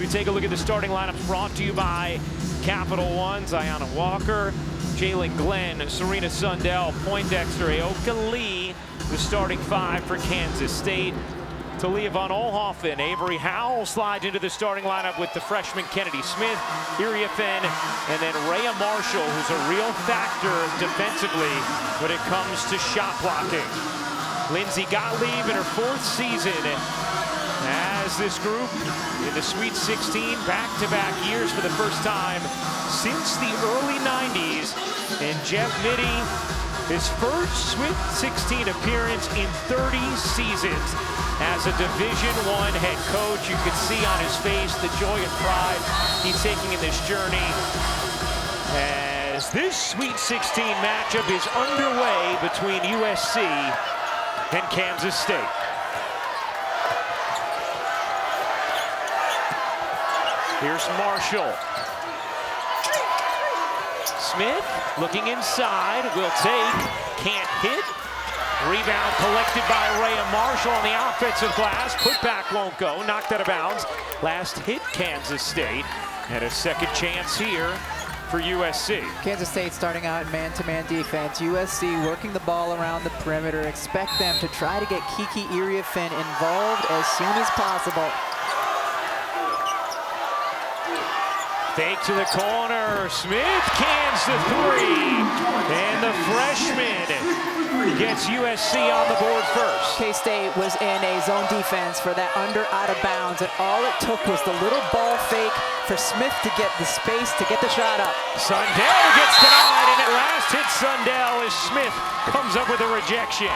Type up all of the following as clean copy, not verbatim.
We take a look at the starting lineup brought to you by Capital One. Zion Walker, Jalen Glenn, Serena Sundell, Poindexter, Aoka Lee, the starting five for Kansas State. Talia von Oelhoffen, Avery Howell slides into the starting lineup with the freshman Kennedy Smith, Iriafen, and then Rhea Marshall, who's a real factor defensively when it comes to shot blocking. Lindsay Gottlieb in her fourth season as this group in the Sweet 16 back-to-back years for the first time since the early 90s. And Jeff Mittie, his first Sweet 16 appearance in 30 seasons as a Division I head coach. You could see on his face the joy and pride he's taking in this journey as this Sweet 16 matchup is underway between USC and Kansas State. Here's Marshall. Smith looking inside, will take, can't hit. Rebound collected by Rhea Marshall on the offensive glass. Put back won't go, knocked out of bounds. Last hit Kansas State, and a second chance here for USC. Kansas State starting out in man-to-man defense. USC working the ball around the perimeter. Expect them to try to get Kiki Iriafen involved as soon as possible. Fake to the corner, Smith cans the three, and the freshman gets USC on the board first. K-State was in a zone defense for that under out of bounds, and all it took was the little ball fake for Smith to get the space to get the shot up. Sundell gets denied, and at last hit Sundell as Smith comes up with a rejection.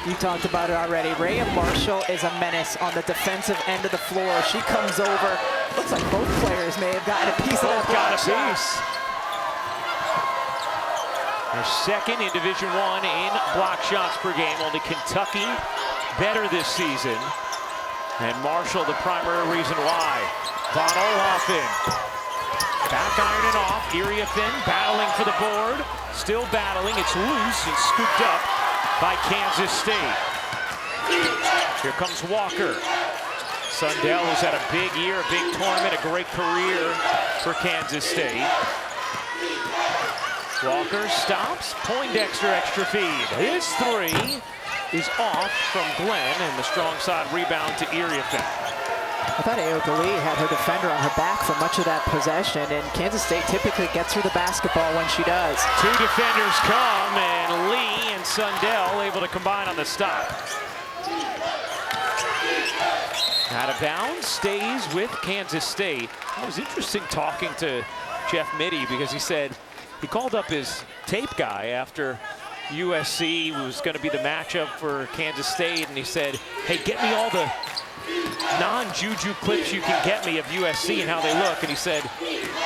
You talked about it already. Rhea Marshall is a menace on the defensive end of the floor. She comes over. Looks like both players may have gotten a piece of that block shot. Their second in Division I in block shots per game. Only Kentucky better this season. And Marshall the primary reason why. Von Oelhoffen back ironing off. Iriafen battling for the board. Still battling. It's loose and scooped up by Kansas State. Here comes Walker. Sundell has had a big year, a big tournament, a great career for Kansas State. Walker stops, Poindexter extra feed. His three is off from Glenn, and the strong side rebound to Iriafen. I thought Aoka Lee had her defender on her back for much of that possession, and Kansas State typically gets her the basketball when she does. Two defenders come, and Lee and Sundell able to combine on the stop. Out of bounds, stays with Kansas State. It was interesting talking to Jeff Mittie because he said he called up his tape guy after USC was going to be the matchup for Kansas State, and he said, hey, get me all the non-Juju clips you can get me of USC and how they look. And he said,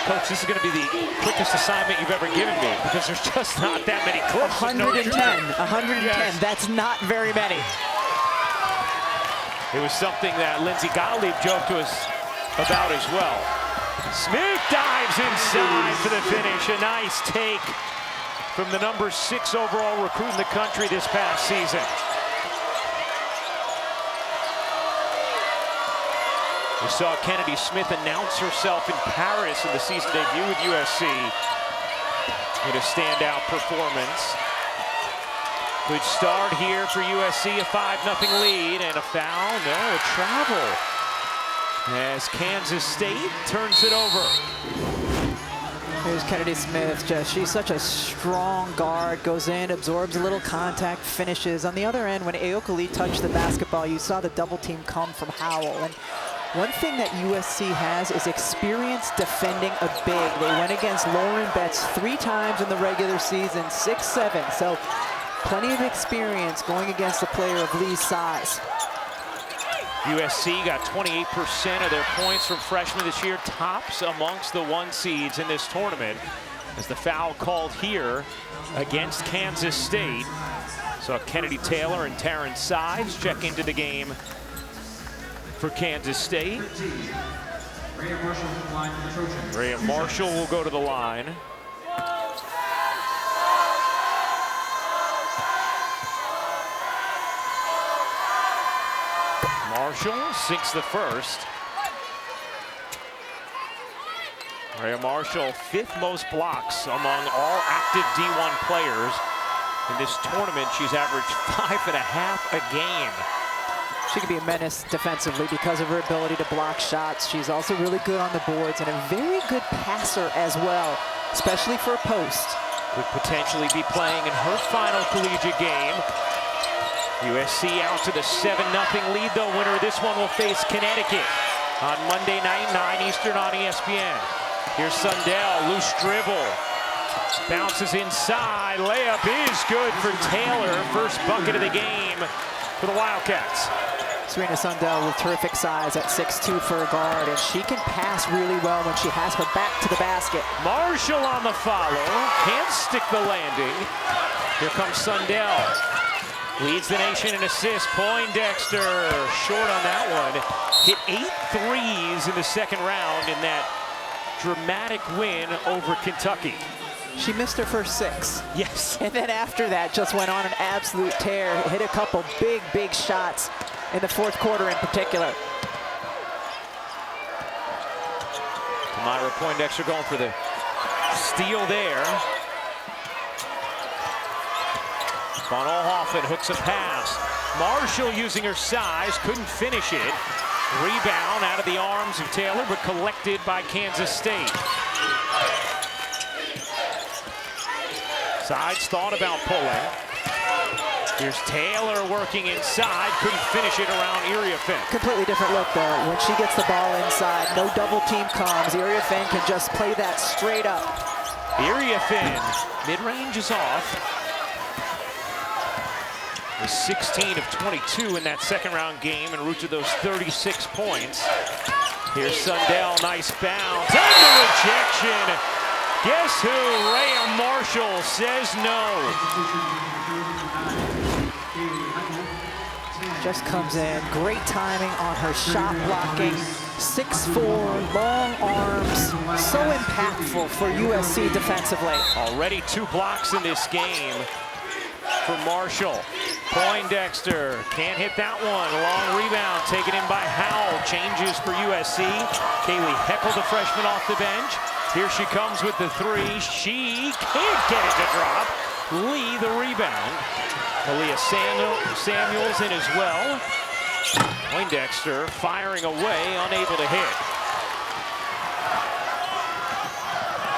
Coach, this is going to be the quickest assignment you've ever given me because there's just not that many clips. 110, 110, yes. That's not very many. It was something that Lindsay Gottlieb joked to us about as well. Smith dives inside for the finish. A nice take from the number 6 overall recruit in the country this past season. We saw Kennedy Smith announce herself in Paris in the season debut with USC in a standout performance. Good start here for USC, a 5-0 lead, and a foul, no, a travel, as Kansas State turns it over. Here's Kennedy Smith, she's such a strong guard, goes in, absorbs a little contact, finishes. On the other end, when Aoka Lee touched the basketball, you saw the double team come from Howell. And one thing that USC has is experience defending a big. They went against Lauren Betts 3 times in the regular season, 6-7. So plenty of experience going against a player of Lee's size. USC got 28% of their points from freshmen this year, tops amongst the 1 seeds in this tournament. As the foul called here against Kansas State. So Kennedy Taylor and Taryn Sides check into the game for Kansas State. Rhea Marshall will go to the line. Marshall sinks the first. Rhea Marshall, 5th most blocks among all active D1 players. In this tournament, she's averaged 5.5 a game. She can be a menace defensively because of her ability to block shots. She's also really good on the boards and a very good passer as well, especially for a post. Could potentially be playing in her final collegiate game. USC out to the 7-0 lead, though. Winner of this one will face Connecticut on Monday night, 9 Eastern on ESPN. Here's Sundell, loose dribble. Bounces inside, layup is good for Taylor. First bucket of the game for the Wildcats. Serena Sundell with terrific size at 6'2" for a guard, and she can pass really well when she has her back to the basket. Marshall on the follow, can't stick the landing. Here comes Sundell. Leads the nation in assists. Poindexter short on that one. Hit 8 threes in the second round in that dramatic win over Kentucky. She missed her first 6. Yes. And then after that, just went on an absolute tear. Hit a couple big shots in the fourth quarter in particular. Myra Poindexter going for the steal there. Von Oelhoffen hooks a pass. Marshall using her size, couldn't finish it. Rebound out of the arms of Taylor, but collected by Kansas State. Sides thought about pulling. Here's Taylor working inside, couldn't finish it around Iriafen. Completely different look though. When she gets the ball inside, no double team comes. Iriafen can just play that straight up. Iriafen, mid-range is off. Was 16 of 22 in that second round game and route to those 36 points. Here's Sundell, nice bounce, and the rejection. Guess who? Rhea Marshall says no. Just comes in, great timing on her shot blocking. 6'4", long arms, so impactful for USC defensively. Already 2 blocks in this game for Marshall. Poindexter can't hit that one. A long rebound taken in by Howell. Changes for USC. Kaylee Heckel, the freshman, off the bench. Here she comes with the 3. She can't get it to drop. Lee the rebound. Aaliyah Samuels in as well. Poindexter firing away, unable to hit.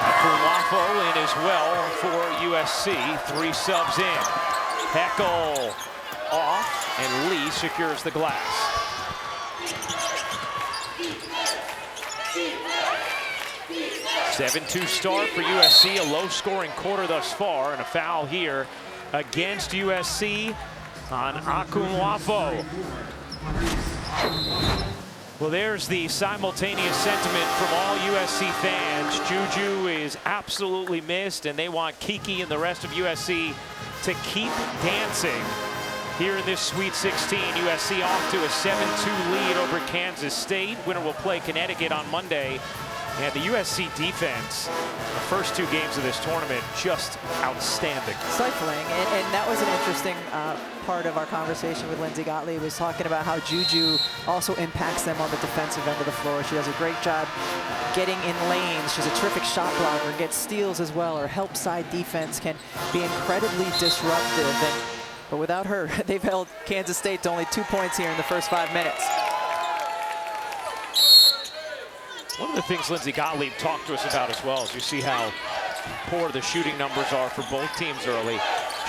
Akumwafo in as well for USC. 3 subs in. Heckel off, and Lee secures the glass. (7-2) start for USC, a low-scoring quarter thus far, and a foul here against USC on Akumwafo. Well, there's the simultaneous sentiment from all USC fans. Juju is absolutely missed, and they want Kiki and the rest of USC to keep dancing here in this Sweet 16. USC off to a 7-2 lead over Kansas State. Winner will play Connecticut on Monday. And the USC defense, the first 2 games of this tournament, just outstanding. Stifling, and that was an interesting part of our conversation with Lindsay Gottlieb, was talking about how Juju also impacts them on the defensive end of the floor. She does a great job getting in lanes. She's a terrific shot blocker, gets steals as well. Her help side defense can be incredibly disruptive. But without her, they've held Kansas State to only 2 points here in the first 5 minutes. One of the things Lindsay Gottlieb talked to us about as well is you see how poor the shooting numbers are for both teams early.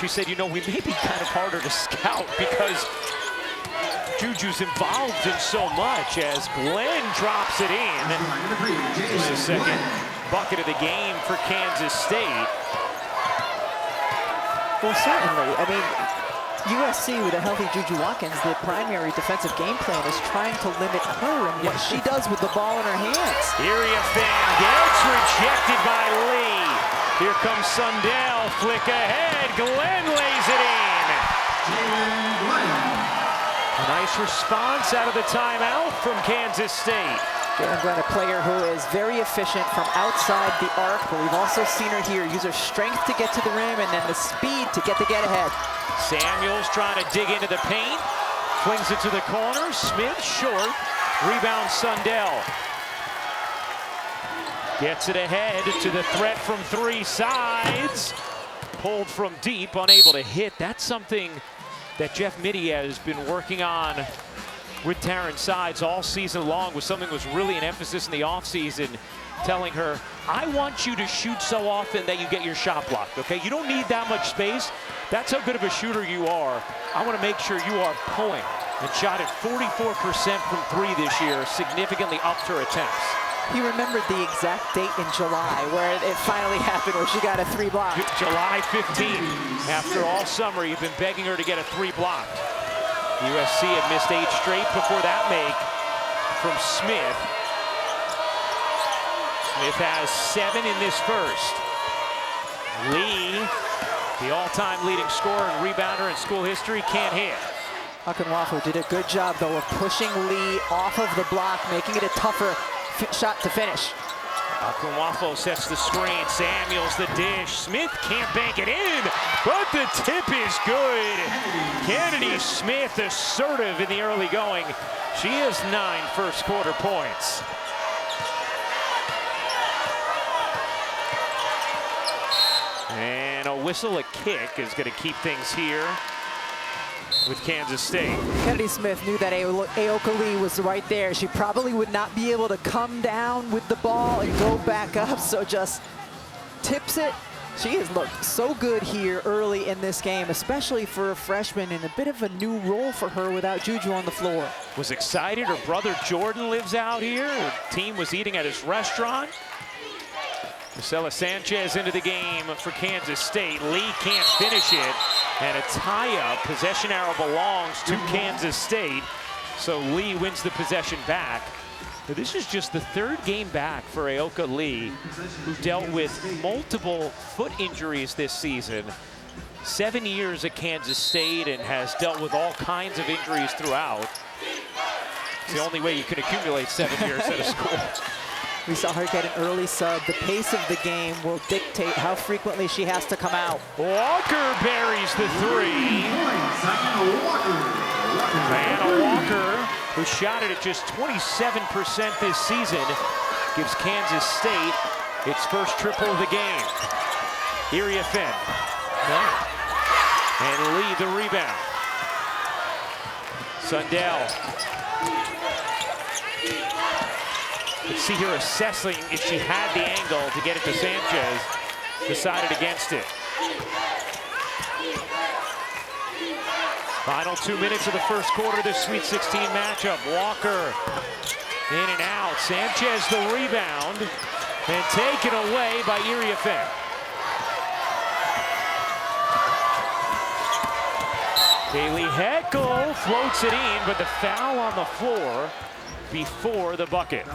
She said, you know, we may be kind of harder to scout because Juju's involved in so much as Glenn drops it in. This is the second bucket of the game for Kansas State. Well, certainly. I mean, USC with a healthy Juju Watkins, the primary defensive game plan is trying to limit her and what she does with the ball in her hands. Iriafen gets rejected by Lee. Here comes Sundell, flick ahead, Glenn lays it in. A nice response out of the timeout from Kansas State. Jalen Glenn, a player who is very efficient from outside the arc, but we've also seen her here use her strength to get to the rim and then the speed to get ahead. Samuels trying to dig into the paint, flings it to the corner. Smith short, rebound Sundell. Gets it ahead to the threat from three sides. Pulled from deep, unable to hit. That's something that Jeff Mittie has been working on with Taryn Sides all season long. Was something that was really an emphasis in the offseason, telling her, I want you to shoot so often that you get your shot blocked, okay? You don't need that much space. That's how good of a shooter you are. I want to make sure you are pulling. And shot at 44% from three this year, significantly upped her attempts. He remembered the exact date in July where it finally happened, where she got a three block. July 15th. After all summer, you've been begging her to get a three blocked. USC had missed 8 straight before that make from Smith. Smith has 7 in this first. Lee, the all-time leading scorer and rebounder in school history, can't hit. Akunwafo did a good job, though, of pushing Lee off of the block, making it a tougher shot to finish. Akunwafo sets the screen. Samuels the dish. Smith can't bank it in, but the tip is good. Kennedy Smith assertive in the early going. She has 9 first quarter points. And a whistle, a kick is going to keep things here with Kansas State. Kennedy Smith knew that Aoka Lee was right there. She probably would not be able to come down with the ball and go back up, so just tips it. She has looked so good here early in this game, especially for a freshman, and a bit of a new role for her without Juju on the floor. Was excited. Her brother Jordan lives out here. Her team was eating at his restaurant. Marcela Sanchez into the game for Kansas State. Lee can't finish it, and a tie-up. Possession arrow belongs to Kansas State, so Lee wins the possession back. Now, this is just the 3rd game back for Aoka Lee, who dealt with multiple foot injuries this season. 7 years at Kansas State and has dealt with all kinds of injuries throughout. It's the only way you can accumulate 7 years at a school. We saw her get an early sub. The pace of the game will dictate how frequently she has to come out. Walker buries the 3. Diana Walker, who shot it at just 27% this season, gives Kansas State its first triple of the game. Iria Finn. And Lee the rebound. Sundell. You can see her assessing if she had the angle to get it to Sanchez. Decided against it. Final 2 minutes of the first quarter of this Sweet 16 matchup. Walker in and out. Sanchez the rebound and taken away by Iria Finn. Kaylee Heckel floats it in, but the foul on the floor before the bucket.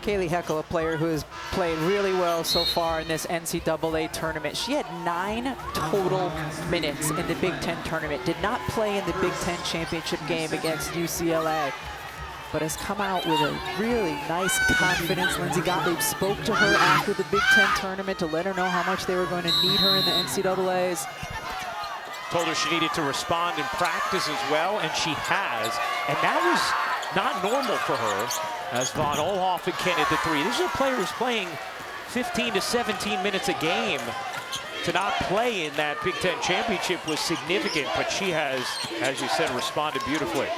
Kaylee Heckel, a player who has played really well so far in this NCAA tournament. She had 9 total minutes in the Big Ten tournament. Did not play in the Big Ten championship game against UCLA, but has come out with a really nice confidence. Lindsey Gottlieb spoke to her after the Big Ten tournament to let her know how much they were going to need her in the NCAAs. Told her she needed to respond in practice as well, and she has. And that was not normal for her, as Von Olhoff again at the 3. This is a player who's playing 15 to 17 minutes a game. To not play in that Big Ten championship was significant, but she has, as you said, responded beautifully.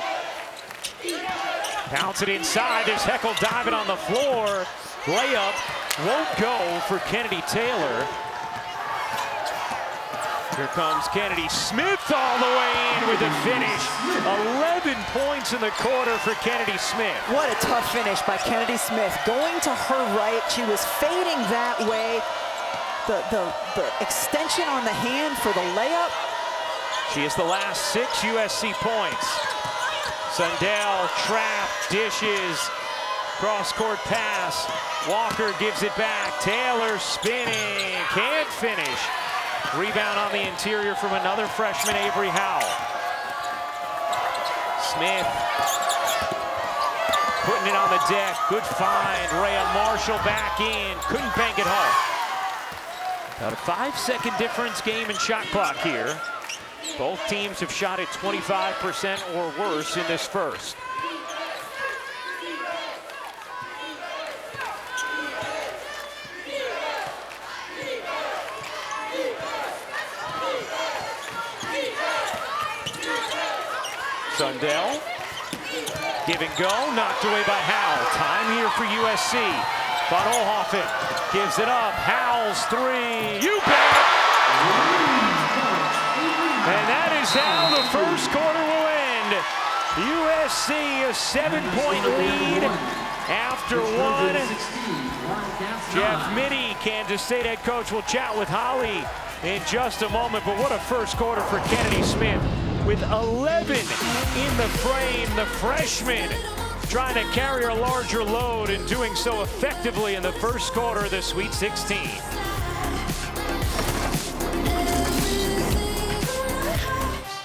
Bounce it inside. There's Heckel diving on the floor. Layup won't go for Kennedy Taylor. Here comes Kennedy Smith all the way in with the finish. 11 points in the quarter for Kennedy Smith. What a tough finish by Kennedy Smith. Going to her right, she was fading that way. The extension on the hand for the layup. She is the last 6 USC points. Sundell, trap, dishes, cross-court pass. Walker gives it back. Taylor spinning, can't finish. Rebound on the interior from another freshman, Avery Howell. Smith putting it on the deck. Good find. Rhea Marshall back in. Couldn't bank it home. About a 5-second difference game in shot clock here. Both teams have shot at 25% or worse in this first. Sundell. Give and go, knocked away by Howell. Time here for USC. Von Oelhoffen gives it up. Howell's three. You bet! And that is how the first quarter will end. USC a 7-point lead after one. Jeff Mittie, Kansas State head coach, will chat with Holly in just a moment. But what a first quarter for Kennedy Smith. With 11 in the frame, the freshman trying to carry a larger load and doing so effectively in the first quarter of the Sweet 16.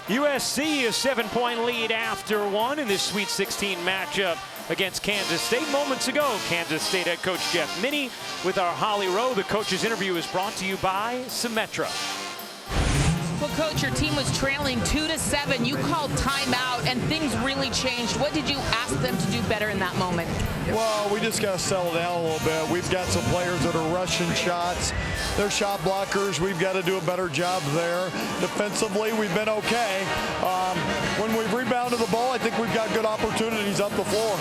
USC a 7-point lead after one in this Sweet 16 matchup against Kansas State. Moments ago, Kansas State head coach Jeff Mittie with our Holly Rowe. The coach's interview is brought to you by Symetra. Well, Coach, your team was trailing 2-7. You called timeout, and things really changed. What did you ask them to do better in that moment? Well, we just got to settle down a little bit. We've got some players that are rushing shots. They're shot blockers. We've got to do a better job there. Defensively, we've been okay. When we've rebounded the ball, I think we've got good opportunities up the floor.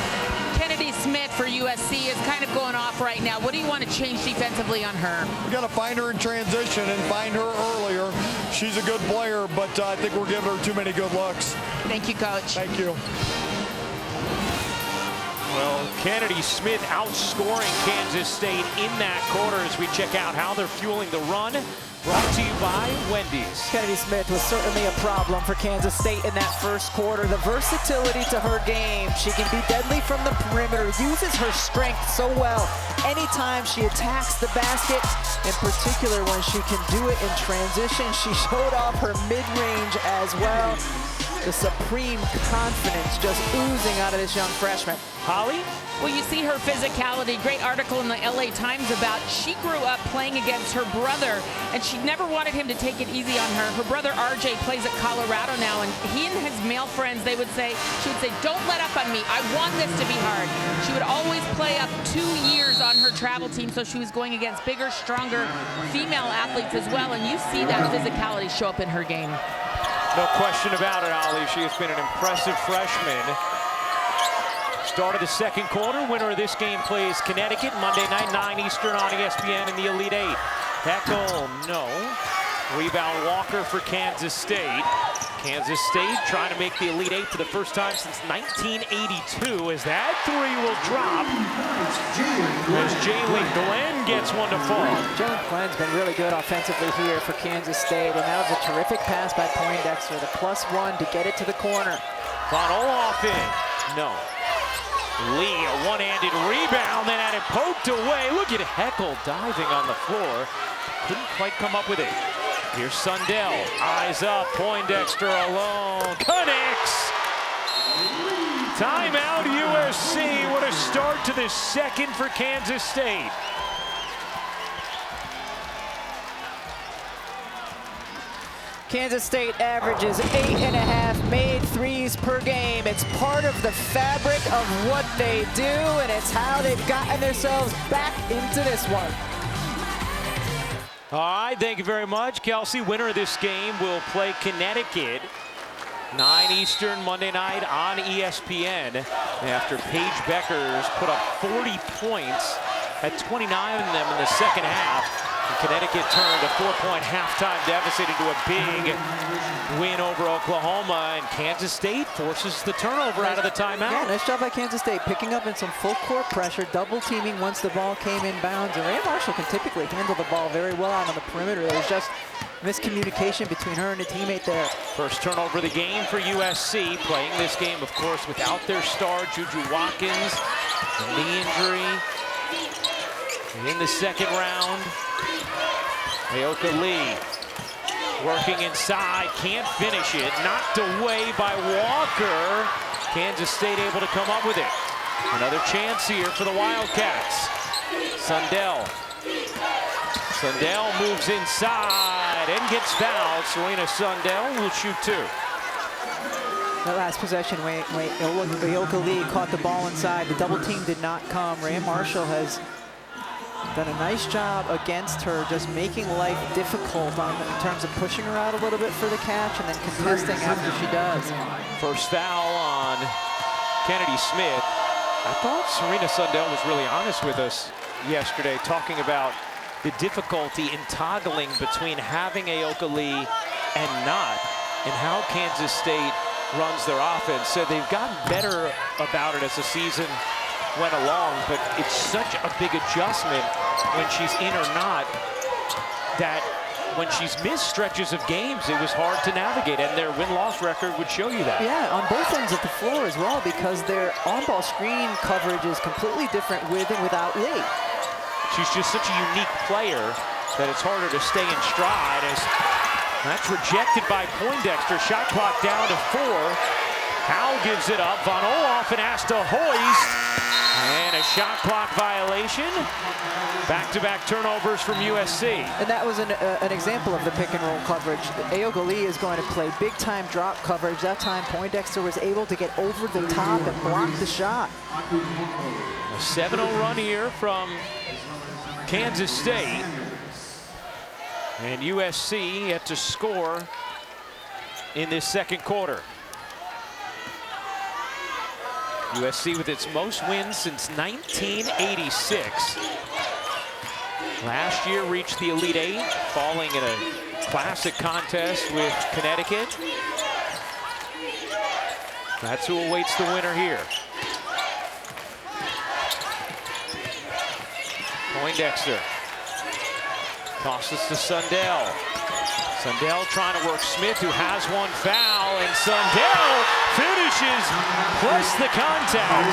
Kennedy Smith for USC is kind of going off right now. What do you want to change defensively on her? We got to find her in transition and find her earlier. She's a good player, but I think we're giving her too many good looks. Thank you, Coach. Thank you. Well, Kennedy Smith outscoring Kansas State in that quarter as we check out how they're fueling the run. Brought to you by Wendy's. Kennedy Smith was certainly a problem for Kansas State in that first quarter. The versatility to her game. She can be deadly from the perimeter, uses her strength so well. Anytime she attacks the basket, in particular when she can do it in transition, she showed off her mid-range as well. The supreme confidence just oozing out of this young freshman. Holly? Well, you see her physicality. Great article in the LA Times about she grew up playing against her brother, and she never wanted him to take it easy on her. Her brother RJ plays at Colorado now, and he and his male friends, she would say, don't let up on me. I want this to be hard. She would always play up 2 years on her travel team, so she was going against bigger, stronger female athletes as well, and you see that physicality show up in her game. No question about it, Holly. She has been an impressive freshman. Start of the second quarter. Winner of this game plays Connecticut Monday night, 9 Eastern on ESPN in the Elite Eight. Heckel, no. Rebound Walker for Kansas State. Kansas State trying to make the Elite Eight for the first time since 1982 as that three will drop. As Jalen Glenn gets one to fall. Jalen Glenn's been really good offensively here for Kansas State, and that was a terrific pass by Poindexter, the +1 to get it to the corner. Von Oelhoffen, no. Lee, a one-handed rebound, then had it poked away. Look at Heckel diving on the floor. Couldn't quite come up with it. Here's Sundell, eyes up, Poindexter alone, connects! Timeout USC, what a start to the second for Kansas State. Kansas State averages 8.5 made threes per game. It's part of the fabric of what they do, and it's how they've gotten themselves back into this one. All right, thank you very much. Kelsey, winner of this game will play Connecticut. 9 Eastern Monday night on ESPN after Paige Beckers put up 40 points, had 29 of them in the second half. And Connecticut turned a 4-point halftime deficit into a big win over Oklahoma, and Kansas State forces the turnover out of the timeout. Yeah, nice job by Kansas State, picking up in some full court pressure, double teaming once the ball came inbounds. And Ray Marshall can typically handle the ball very well out on the perimeter. There was just miscommunication between her and a teammate there. First turnover of the game for USC, playing this game, of course, without their star, Juju Watkins, the knee injury. In the second round, Ayoka Lee working inside, can't finish it, knocked away by Walker. Kansas State able to come up with it. Another chance here for the Wildcats. Sundell moves inside and gets fouled. Serena Sundell will shoot two. That last possession, Ayoka Lee caught the ball inside. The double team did not come. Ray Marshall has Done a nice job against her, just making life difficult in terms of pushing her out a little bit for the catch and then contesting after she does. First foul on Kennedy Smith. I thought Serena Sundell was really honest with us yesterday, talking about the difficulty in toggling between having Aoka Lee and not, and how Kansas State runs their offense. So they've gotten better about it as the season went along, but it's such a big adjustment when she's in or not, that when she's missed stretches of games, it was hard to navigate, and their win-loss record would show you that. Yeah, on both ends of the floor as well, because their on-ball screen coverage is completely different with and without Lee. She's just such a unique player that it's harder to stay in stride, as that's rejected by Poindexter. Shot clock down to 4. Howell gives it up. Von Olhoffen asked to hoist. And a shot clock violation. Back-to-back turnovers from USC. And that was an example of the pick and roll coverage. Aoka Lee is going to play big-time drop coverage. That time Poindexter was able to get over the top and block the shot. A 7-0 run here from Kansas State. And USC yet to score in this second quarter. USC with its most wins since 1986. Last year reached the Elite Eight, falling in a classic contest with Connecticut. That's who awaits the winner here. Poindexter tosses to Sundell. Sundell trying to work Smith, who has one foul, and Sundell finishes plus the contact.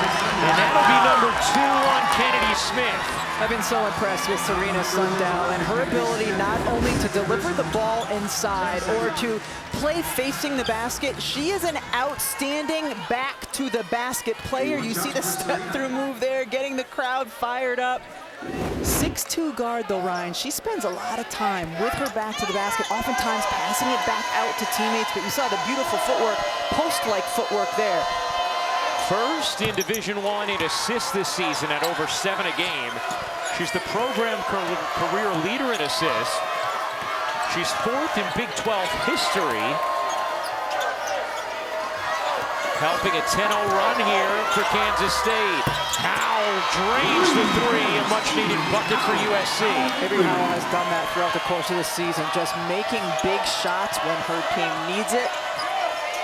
And that'll be number 2 on Kennedy Smith. I've been so impressed with Serena Sundell and her ability not only to deliver the ball inside or to play facing the basket. She is an outstanding back to the basket player. You see the step through move there, getting the crowd fired up. 6'2" guard though, Ryan. She spends a lot of time with her back to the basket, oftentimes passing it back out to teammates, but you saw the beautiful footwork, post-like footwork there. First in Division I in assists this season at over 7 a game. She's the program career leader in assists. She's 4th in Big 12 history. Helping a 10-0 run here for Kansas State. Howell drains the 3, a much-needed bucket for USC. Avery Howell has done that throughout the course of the season, just making big shots when her team needs it.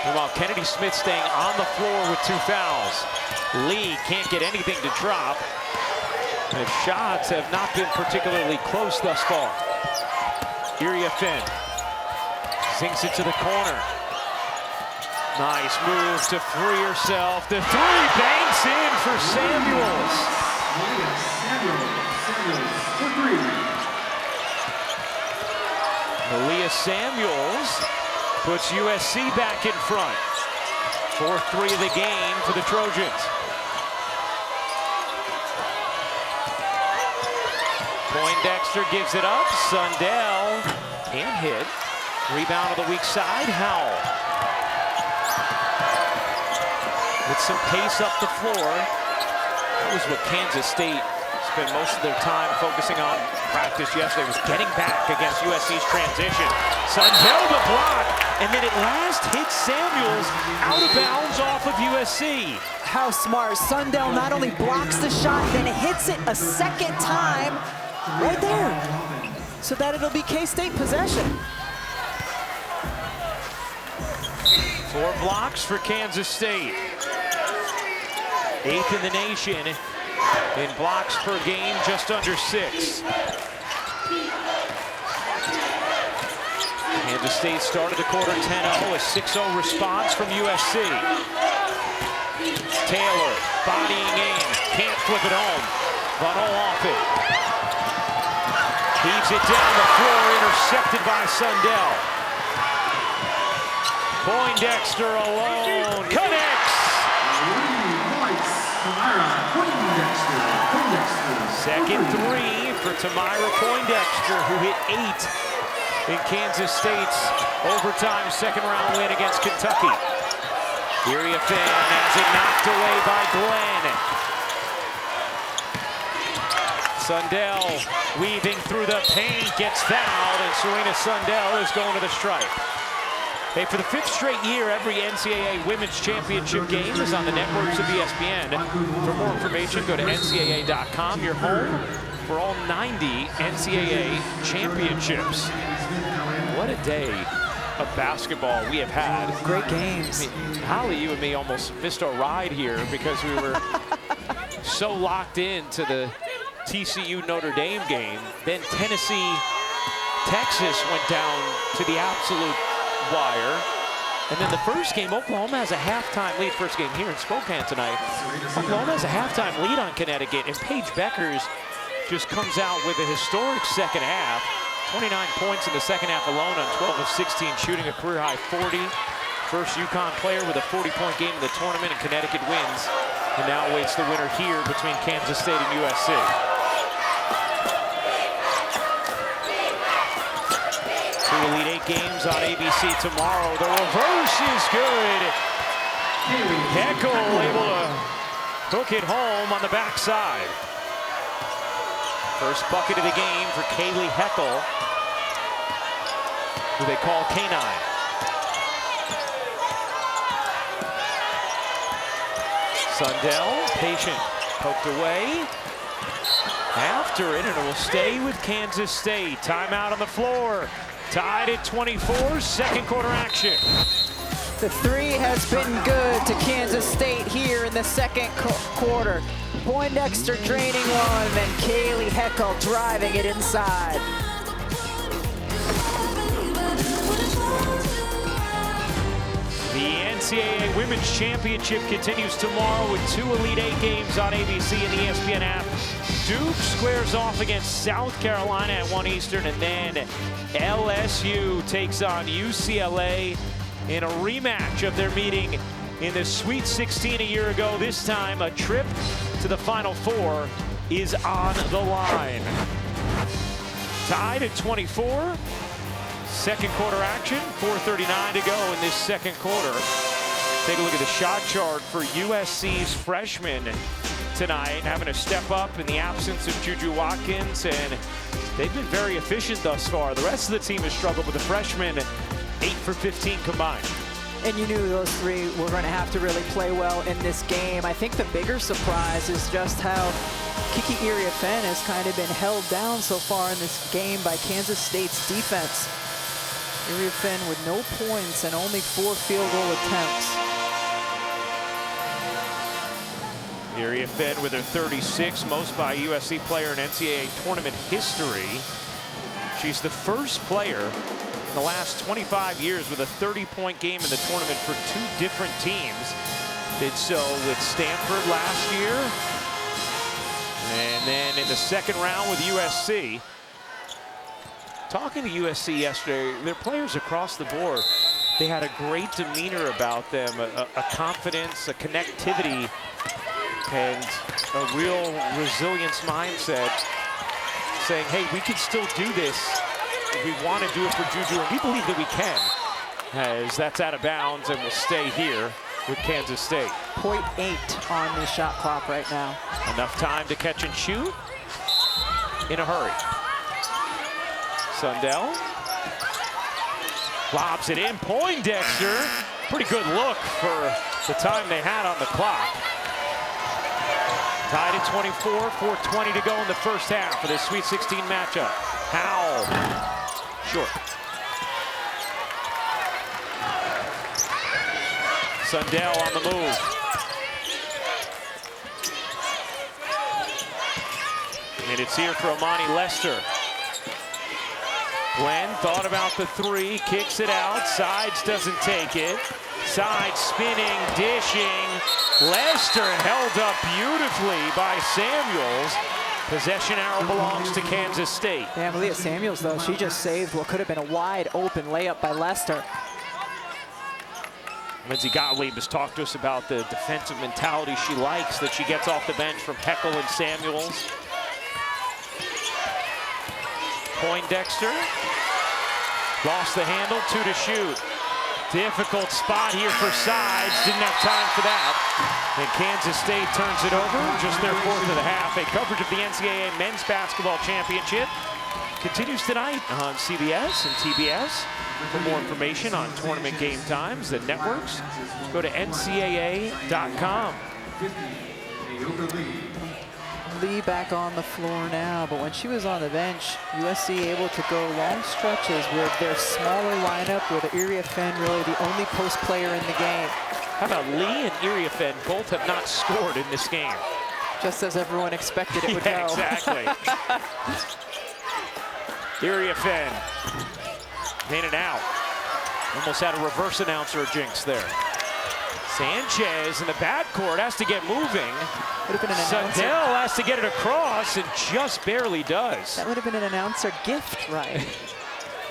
And while Kennedy Smith staying on the floor with 2 fouls, Lee can't get anything to drop. The shots have not been particularly close thus far. Iria Finn sinks it to the corner. Nice move to free herself. The 3 banks in for Samuels. Malia Samuels puts USC back in front. 4th 3 of the game for the Trojans. Poindexter gives it up. Sundell can't hit. Rebound on the weak side. Howell. With some pace up the floor. That was what Kansas State spent most of their time focusing on practice yesterday, was getting back against USC's transition. Sundell the block, and then at last hits Samuels out of bounds off of USC. How smart. Sundell not only blocks the shot, then hits it a second time right there, so that it'll be K-State possession. 4 blocks for Kansas State. 8th in the nation in blocks per game, just under 6. Kansas State started the quarter 10-0, a 6-0 response from USC. Taylor bodying in, can't flip it home. Von Olhoffen heaves it down the floor, intercepted by Sundell. Poindexter alone, connects! Second 3 for Tamira Poindexter, who hit 8 in Kansas State's overtime second-round win against Kentucky. Iria Finn has it knocked away by Glenn. Sundell weaving through the paint, gets fouled, and Serena Sundell is going to the stripe. Hey, for the 5th straight year, every NCAA Women's Championship game is on the networks of ESPN. For more information, go to ncaa.com, your home for all 90 NCAA championships. What a day of basketball we have had. Great games. I mean, Holly, you and me almost missed our ride here because we were so locked into the TCU Notre Dame game. Then Tennessee, Texas went down to the absolute wire. And then the first game, Oklahoma has a halftime lead. First game here in Spokane tonight. Oklahoma has a halftime lead on Connecticut, and Paige Beckers just comes out with a historic second half. 29 points in the second half alone on 12 of 16, shooting a career-high 40. First UConn player with a 40-point game in the tournament, and Connecticut wins. And now awaits the winner here between Kansas State and USC. Two Elite Eight games on ABC tomorrow. The reverse is good. Heckel able to hook it home on the backside. First bucket of the game for Kaylee Heckel, who they call K9. Sundell, patient, poked away. After it, and it will stay with Kansas State. Timeout on the floor. Tied at 24, second quarter action. The three has been good to Kansas State here in the second quarter. Poindexter draining one, and Kaylee Heckel driving it inside. The NCAA Women's Championship continues tomorrow with 2 Elite Eight games on ABC and the ESPN app. Duke squares off against South Carolina at 1 Eastern, and then LSU takes on UCLA in a rematch of their meeting in the Sweet 16 a year ago. This time, a trip to the Final Four is on the line. Tied at 24. Second quarter action, 4:39 to go in this second quarter. Take a look at the shot chart for USC's freshmen tonight, having to step up in the absence of Juju Watkins, and they've been very efficient thus far. The rest of the team has struggled with the freshmen, 8 for 15 combined. And you knew those three were going to have to really play well in this game. I think the bigger surprise is just how Kiki Iriafen has kind of been held down so far in this game by Kansas State's defense. Iriafen with no points and only 4 field goal attempts. Iriafen with her 36, most by a USC player in NCAA tournament history. She's the first player in the last 25 years with a 30-point game in the tournament for 2 different teams. Did so with Stanford last year, and then in the second round with USC. Talking to USC yesterday, their players across the board, they had a great demeanor about them, a confidence, a connectivity, and a real resilience mindset, saying, hey, we can still do this if we want to do it for Juju, and we believe that we can, as that's out of bounds and will stay here with Kansas State. 0.8 on the shot clock right now. Enough time to catch and shoot in a hurry. Sundell lobs it in. Poindexter, pretty good look for the time they had on the clock. Tied at 24, 4:20 to go in the first half for this Sweet 16 matchup. Howell, short. Sundell on the move. And it's here for Amani Lester. Glenn thought about the 3, kicks it out, Sides doesn't take it. Sides spinning, dishing. Lester held up beautifully by Samuels. Possession arrow belongs to Kansas State. Yeah, Malia Samuels, though, she just saved what could have been a wide open layup by Lester. Lindsey Gottlieb has talked to us about the defensive mentality she likes that she gets off the bench from Heckel and Samuels. Poindexter lost the handle, 2 to shoot. Difficult spot here for sides. Didn't have time for that. And Kansas State turns it over. Just their 4th of the half. A coverage of the NCAA Men's Basketball Championship continues tonight on CBS and TBS. For more information on tournament game times and networks, go to ncaa.com. Lee back on the floor now, but when she was on the bench, USC able to go long stretches with their smaller lineup, with Iriafen really the only post player in the game. How about Lee and Iriafen both have not scored in this game? Just as everyone expected it would go. Exactly. Iriafen in and out. Almost had a reverse announcer jinx there. Sanchez in the backcourt has to get moving. Would have been an announcer. Sundell has to get it across and just barely does. That would have been an announcer gift, right?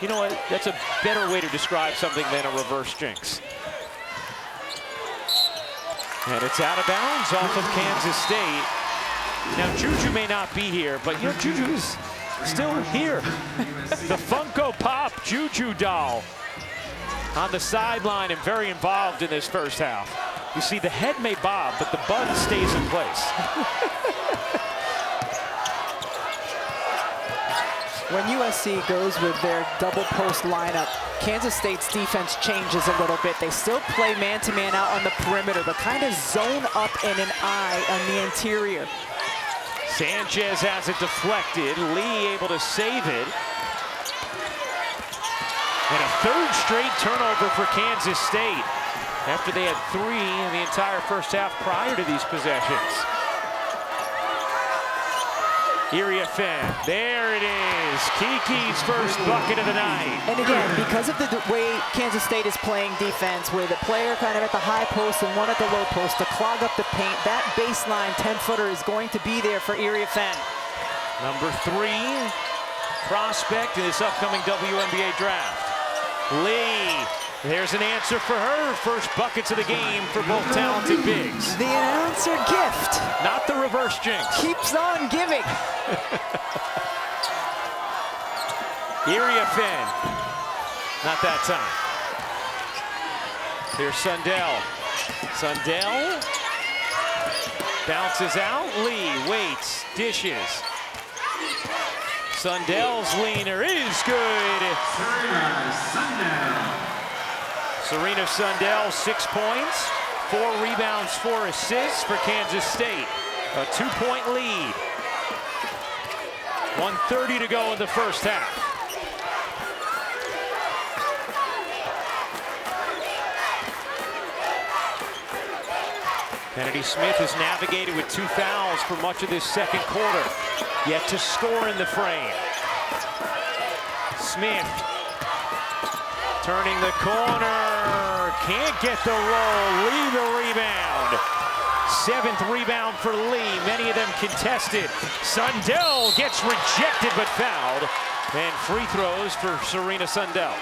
You know what? That's a better way to describe something than a reverse jinx. And it's out of bounds off of Kansas State. Now Juju may not be here, but you know Juju's still here. The Funko Pop Juju doll on the sideline and very involved in this first half. You see the head may bob, but the bun stays in place. When USC goes with their double post lineup, Kansas State's defense changes a little bit. They still play man-to-man out on the perimeter, but kind of zone up in an eye on the interior. Sanchez has it deflected. Lee able to save it. And a 3rd straight turnover for Kansas State after they had 3 in the entire first half prior to these possessions. Iriafen, there it is. Kiki's first bucket of the night. And again, because of the way Kansas State is playing defense with a player kind of at the high post and one at the low post to clog up the paint, that baseline 10-footer is going to be there for Iriafen. Number 3 prospect in this upcoming WNBA draft. Lee, there's an answer for her. First buckets of the game for both talented bigs. The announcer gift. Not the reverse jinx. Keeps on giving. Iriafen. Not that time. Here's Sundell. Sundell bounces out. Lee waits, dishes. Sundell's leaner is good. Serena Sundell, 6 points, 4 rebounds, 4 assists for Kansas State. A 2-point lead. 1:30 to go in the first half. Kennedy Smith has navigated with 2 fouls for much of this second quarter, yet to score in the frame. Smith turning the corner, can't get the roll. Lee the rebound. 7th rebound for Lee, many of them contested. Sundell gets rejected but fouled, and free throws for Serena Sundell.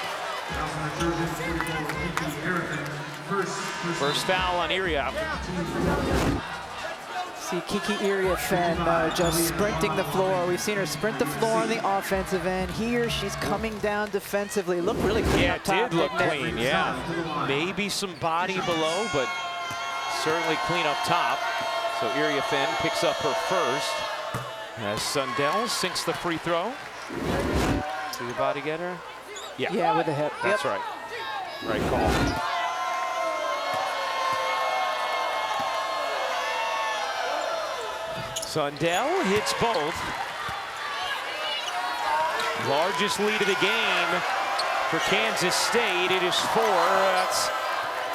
First foul on Iriafen. See Kiki Iriafen just sprinting the floor. We've seen her sprint the floor on the offensive end. Here she's coming down defensively. Looked really clean up top. Yeah, it did look clean, yeah. Maybe some body below, but certainly clean up top. So Iriafen picks up her first as Sundell sinks the free throw. See the body get her? Yeah. Yeah, with the hip. That's right. Right call. Sundell hits both. Largest lead of the game for Kansas State. It is 4. That's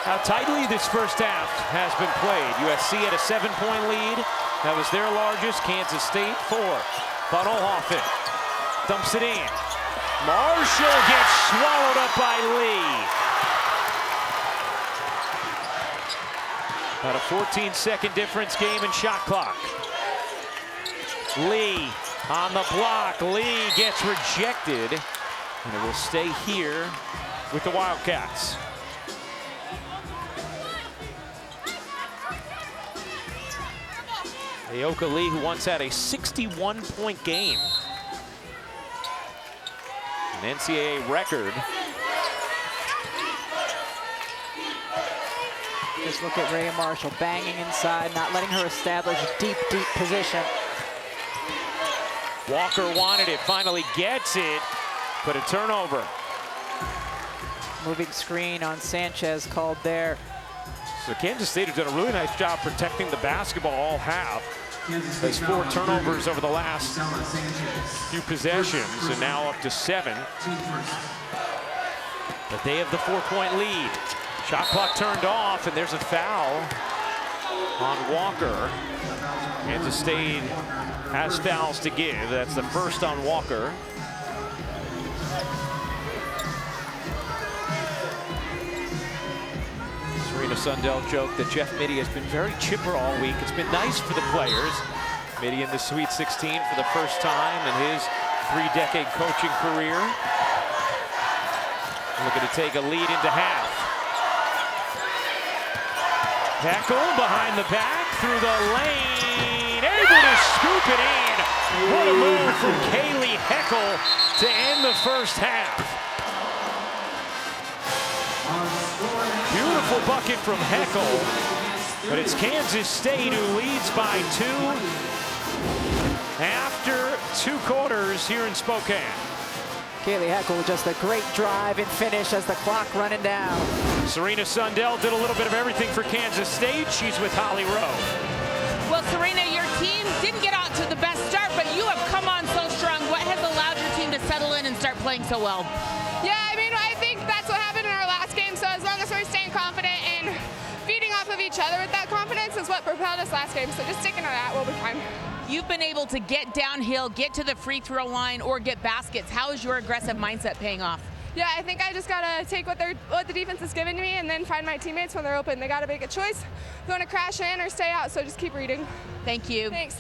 how tightly this first half has been played. USC had a 7-point lead. That was their largest. Kansas State 4. Bunnelhoffen dumps it in. Marshall gets swallowed up by Lee. About a 14-second difference game in shot clock. Lee on the block. Lee gets rejected, and it will stay here with the Wildcats. Aoka Lee, who once had a 61-point game. An NCAA record. Just look at Rhea Marshall banging inside, not letting her establish deep, deep position. Walker wanted it, finally gets it, but a turnover. Moving screen on Sanchez called there. So Kansas State has done a really nice job protecting the basketball all half. Has 4 turnovers over the last few possessions, and now up to 7. But they have the 4-point lead. Shot clock turned off, and there's a foul on Walker. Kansas State has fouls to give. That's the first on Walker. Serena Sundell joked that Jeff Mittie has been very chipper all week. It's been nice for the players. Mittie in the Sweet 16 for the first time in his 3-decade coaching career. Looking to take a lead into half. Heckel behind the back through the lane, able to scoop it in. What a move from Kaylee Heckel to end the first half. Beautiful bucket from Heckel, but it's Kansas State who leads by 2 after 2 quarters here in Spokane. Kaylee Heckel with just a great drive and finish as the clock running down. Serena Sundell did a little bit of everything for Kansas State. She's with Holly Rowe. Well, Serena, your team didn't get out to the best start, but you have come on so strong. What has allowed your team to settle in and start playing so well? Yeah, I mean, I think that's what happened in our last game. So as long as we're staying confident and feeding off of each other with that confidence is what propelled us last game. So just sticking to that, we'll be fine. You've been able to get downhill, get to the free throw line, or get baskets. How is your aggressive mindset paying off? Yeah, I think I just gotta take what the defense is giving to me and then find my teammates when they're open. They gotta make a choice. They want to crash in or stay out, so just keep reading. Thank you. Thanks.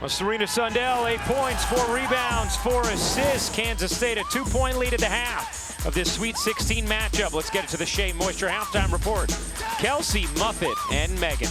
Well, Serena Sundell, 8 points, 4 rebounds, 4 assists. Kansas State a 2-point lead at the half of this Sweet 16 matchup. Let's get it to the Shea Moisture halftime report. Kelsey, Muffet, and Megan.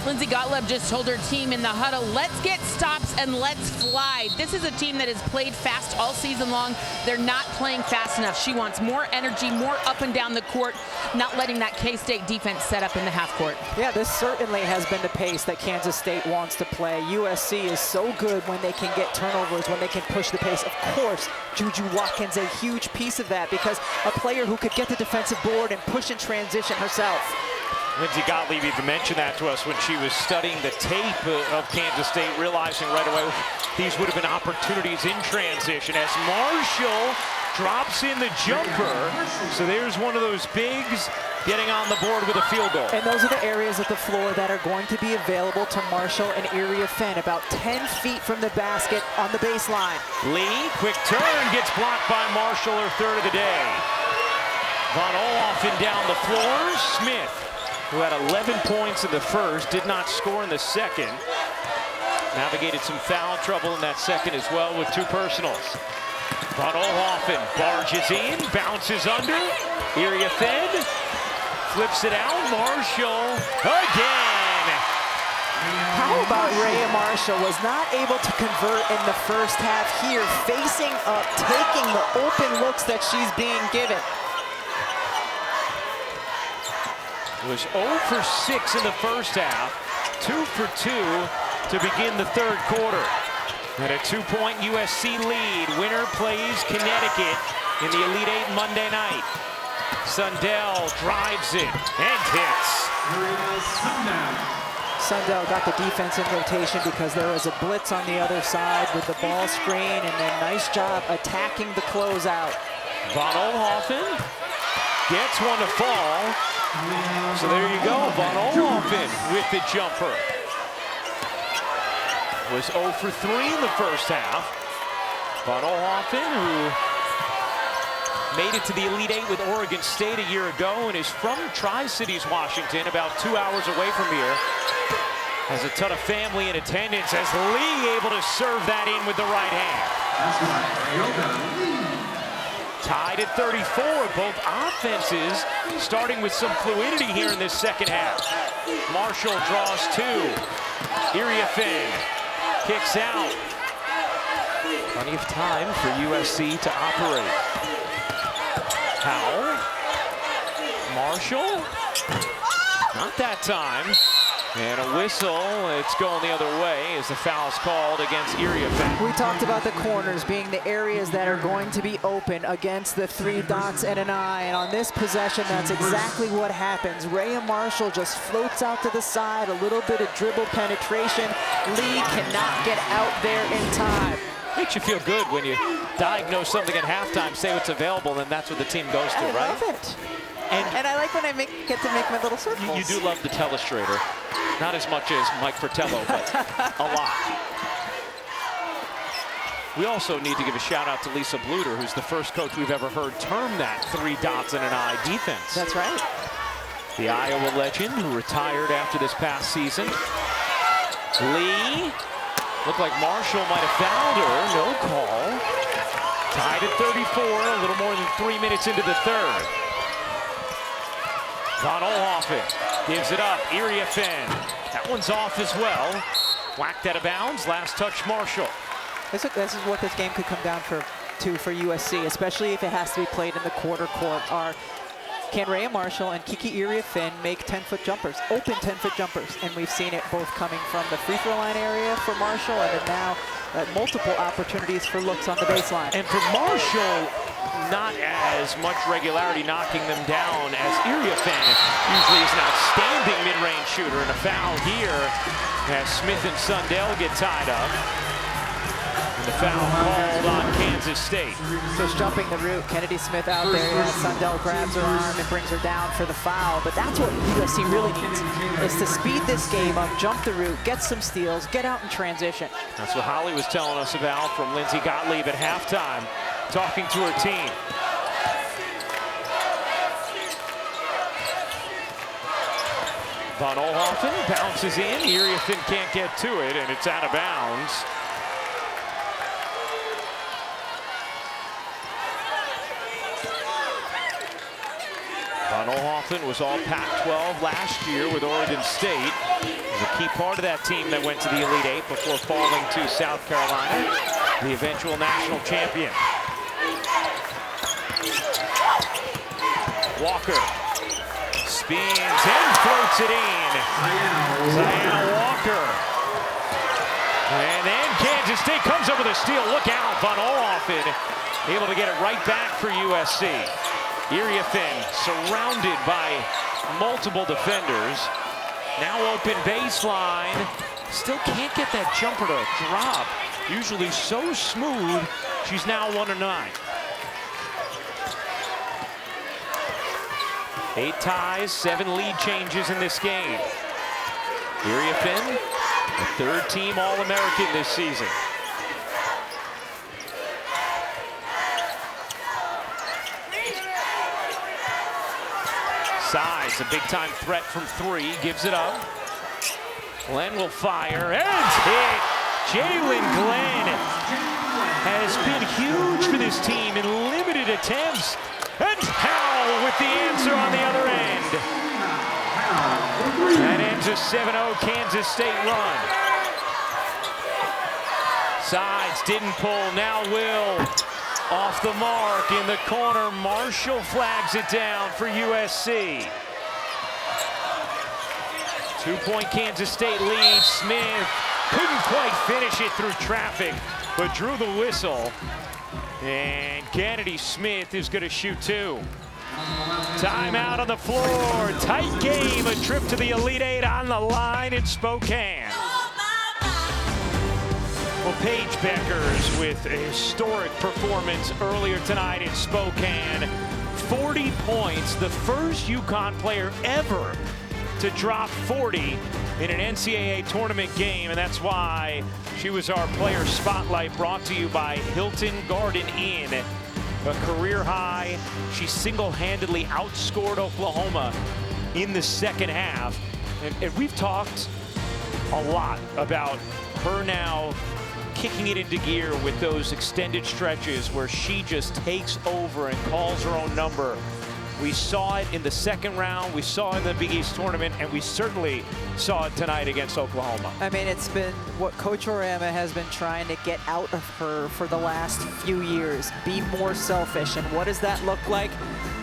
Lindsay Gottlieb just told her team in the huddle, let's get stops and let's fly. This is a team that has played fast all season long. They're not playing fast enough. She wants more energy, more up and down the court, not letting that K-State defense set up in the half court. Yeah, this certainly has been the pace that Kansas State wants to play. USC is so good when they can get turnovers, when they can push the pace. Of course, Juju Watkins a huge piece of that because a player who could get the defensive board and push in transition herself. Lindsay Gottlieb even mentioned that to us when she was studying the tape of Kansas State, realizing right away these would have been opportunities in transition as Marshall drops in the jumper. So there's one of those bigs getting on the board with a field goal. And those are the areas of the floor that are going to be available to Marshall and Iria Fenn, about 10 feet from the basket on the baseline. Lee, quick turn, gets blocked by Marshall, her 3rd of the day. Von Olhoffen down the floor. Smith, who had 11 points in the first, did not score in the second. Navigated some foul trouble in that second as well with 2 personals. Von Olhoffen barges in, bounces under. Iria Fenn flips it out. Marshall again. How about Rhea Marshall was not able to convert in the first half here, facing up, taking the open looks that she's being given. It was 0 for 6 in the first half, 2 for 2 to begin the 3rd quarter. And a 2-point USC lead. Winner plays Connecticut in the Elite 8 Monday night. Sundell drives it and hits. Sundell got the defense in rotation because there was a blitz on the other side with the ball screen, and then nice job attacking the closeout. Von Olhoffen gets one to fall. So there you go, Von Olhoffen with the jumper. Was 0 for 3 in the first half. Von Olhoffen, who made it to the Elite 8 with Oregon State a year ago and is from Tri-Cities, Washington, about 2 hours away from here. Has a ton of family in attendance as Lee able to serve that in with the right hand. Tied at 34, both offenses starting with some fluidity here in this second half. Marshall draws 2. Iria Fenn kicks out. Plenty of time for USC to operate. Howell Marshall. Not that time. And a whistle. It's going the other way as the foul's called against Iriafen. We talked about the corners being the areas that are going to be open against the 3 dots and an I. And on this possession, that's exactly what happens. Rhea Marshall just floats out to the side, a little bit of dribble penetration. Lee cannot get out there in time. Makes you feel good when you diagnose something at halftime, say what's available, and that's what the team goes to, I right? love it. And I like when I get to make my little circles. You do love the telestrator. Not as much as Mike Fratello, but a lot. We also need to give a shout out to Lisa Bluter, who's the first coach we've ever heard term that 3 dots and an I defense. That's right. The Iowa legend who retired after this past season. Lee, looked like Marshall might have fouled her, no call. Tied at 34, a little more than 3 minutes into the third. Von Oelhoffen gives it up, Iriafen. That one's off as well. Whacked out of bounds, last touch Marshall. This is what this game could come down to for USC, especially if it has to be played in the quarter court. Can Rhea Marshall and Kiki Iriafen make 10-foot jumpers, open 10-foot jumpers? And we've seen it both coming from the free throw line area for Marshall and then now multiple opportunities for looks on the baseline. And for Marshall, not as much regularity knocking them down as Iriafen usually is an outstanding mid-range shooter. And a foul here as Smith and Sundell get tied up. And the foul called on Kansas State. Just jumping the route, Kennedy Smith out there. Yeah, Sundell grabs her arm and brings her down for the foul. But that's what USC really needs, is to speed this game up, jump the route, get some steals, get out in transition. That's what Holly was telling us about from Lindsey Gottlieb at halftime, talking to her team. Von Oelhoffen bounces in. Iriafen can't get to it, and it's out of bounds. Von Oelhoffen was all Pac-12 last year with Oregon State. He was a key part of that team that went to the Elite Eight before falling to South Carolina, the eventual national champion. Walker spins and floats it in. Diana Walker. And then Kansas State comes up with a steal. Look out, Von Oelhoffen able to get it right back for USC. Iriafen surrounded by multiple defenders. Now open baseline. Still can't get that jumper to drop. Usually so smooth. She's now 1 of 9. 8 ties, 7 lead changes in this game. Iriafen, the 3rd team All-American this season. Size, a big-time threat from 3, gives it up. Glenn will fire, and it's hit. Jalen Glenn has been huge for this team in limited attempts. And Howell with the answer on the other end. That ends a 7-0 Kansas State run. Sides didn't pull, now will. Off the mark in the corner, Marshall flags it down for USC. 2-point Kansas State lead. Smith couldn't quite finish it through traffic, but drew the whistle. And Kennedy Smith is going to shoot 2. Timeout on the floor. Tight game. A trip to the Elite Eight on the line in Spokane. Well, Paige Beckers with a historic performance earlier tonight in Spokane. 40 points, the first UConn player ever to drop 40 in an NCAA tournament game, and that's why she was our player spotlight, brought to you by Hilton Garden Inn. A career high. She single-handedly outscored Oklahoma in the second half. And we've talked a lot about her now kicking it into gear with those extended stretches where she just takes over and calls her own number We saw it in the second round, we saw it in the Big East tournament, and we certainly saw it tonight against Oklahoma. I mean, it's been what Coach Orama has been trying to get out of her for the last few years. Be more selfish. And what does that look like?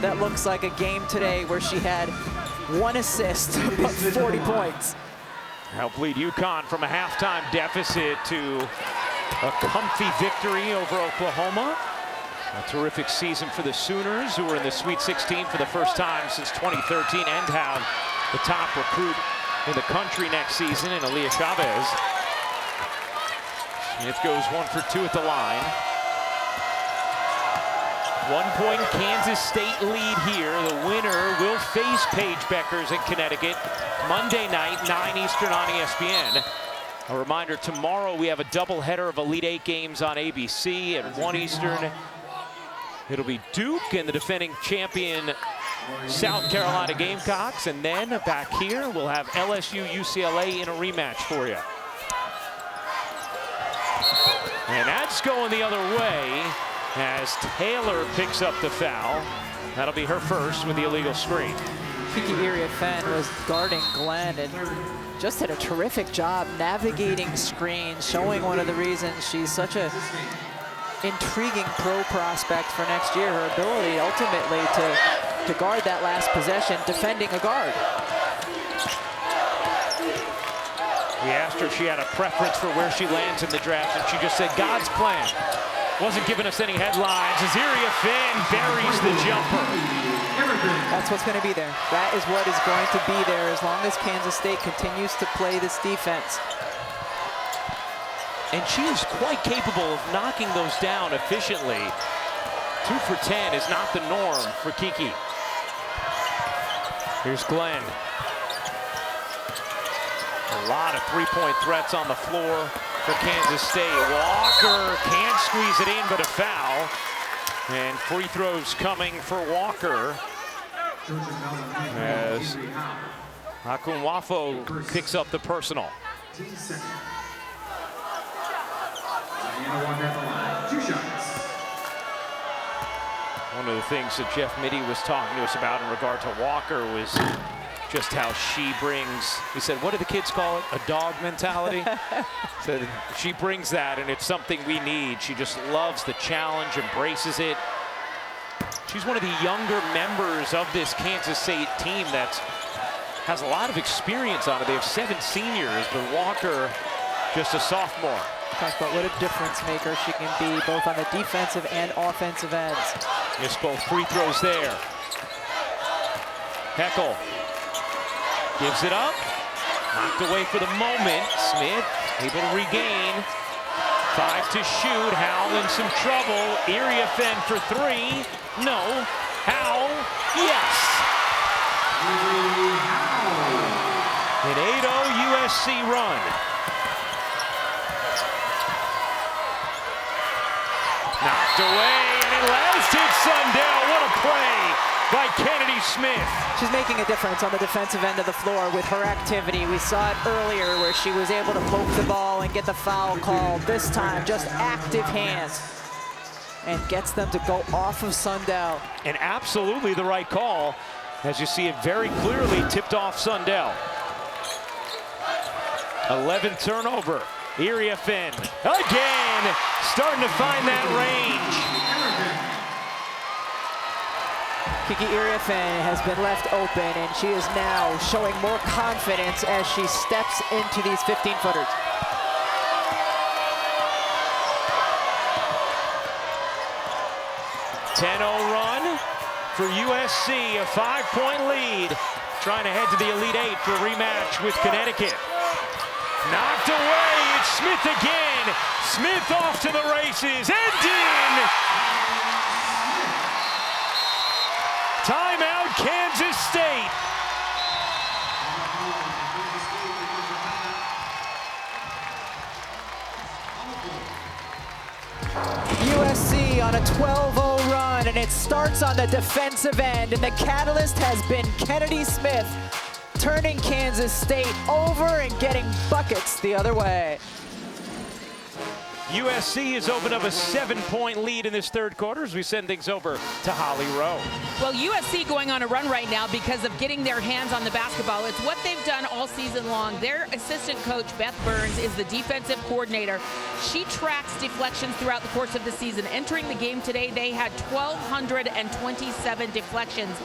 That looks like a game today where she had 1 assist, but 40 points. Helped lead UConn from a halftime deficit to a comfy victory over Oklahoma. A terrific season for the Sooners, who were in the Sweet 16 for the first time since 2013, and have the top recruit in the country next season in Aaliyah Chavez. Smith goes 1 for 2 at the line. 1-point Kansas State lead here. The winner will face Paige Beckers in Connecticut Monday night, 9 Eastern on ESPN. A reminder, tomorrow we have a doubleheader of Elite 8 games on ABC at 1 Eastern. It'll be Duke and the defending champion South Carolina Gamecocks. And then back here, we'll have LSU UCLA in a rematch for you. And that's going the other way as Taylor picks up the foul. That'll be her first with the illegal screen. Kiki Iriafen was guarding Glenn and just did a terrific job navigating screens, showing one of the reasons she's such a intriguing pro prospect for next year, her ability ultimately to guard that last possession, defending a guard. We asked her if she had a preference for where she lands in the draft, and she just said God's plan. Wasn't giving us any headlines. Azaria Finn buries the jumper. That's what's going to be there. That is what is going to be there as long as Kansas State continues to play this defense. And she is quite capable of knocking those down efficiently. 2 for 10 is not the norm for Kiki. Here's Glenn. A lot of three-point threats on the floor for Kansas State. Walker can't squeeze it in, but a foul. And free throws coming for Walker as Akunwafo picks up the personal. One of the things that Jeff Mitty was talking to us about in regard to Walker was just how she brings, he said, what do the kids call it? A dog mentality? So she brings that, and it's something we need. She just loves the challenge, embraces it. She's one of the younger members of this Kansas State team that has a lot of experience on it. They have 7 seniors, but Walker just a sophomore. Talk about what a difference maker she can be, both on the defensive and offensive ends. Missed both free throws there. Heckel gives it up. Knocked away for the moment. Smith able to regain. 5 to shoot. Howell in some trouble. Iriafen for 3. No. Howell. Yes. An 8-0 USC run. Knocked away, and it last hit Sundell. What a play by Kennedy Smith. She's making a difference on the defensive end of the floor with her activity. We saw it earlier where she was able to poke the ball and get the foul called. This time, just active hands, and gets them to go off of Sundell. And absolutely the right call, as you see it very clearly tipped off Sundell. 11th turnover. Iriafen again, starting to find that range. Kiki Iriafen has been left open, and she is now showing more confidence as she steps into these 15-footers. Run for USC, a 5-point lead, trying to head to the Elite 8 for a rematch with Connecticut. Knocked away, it's Smith again. Smith off to the races, and in! Timeout, Kansas State. USC on a 12-0 run, and it starts on the defensive end, and the catalyst has been Kennedy Smith turning Kansas State over and getting buckets the other way. USC has opened up a 7-point lead in this third quarter as we send things over to Holly Rowe. Well, USC going on a run right now because of getting their hands on the basketball. It's what they've done all season long. Their assistant coach, Beth Burns, is the defensive coordinator. She tracks deflections throughout the course of the season. Entering the game today, they had 1,227 deflections.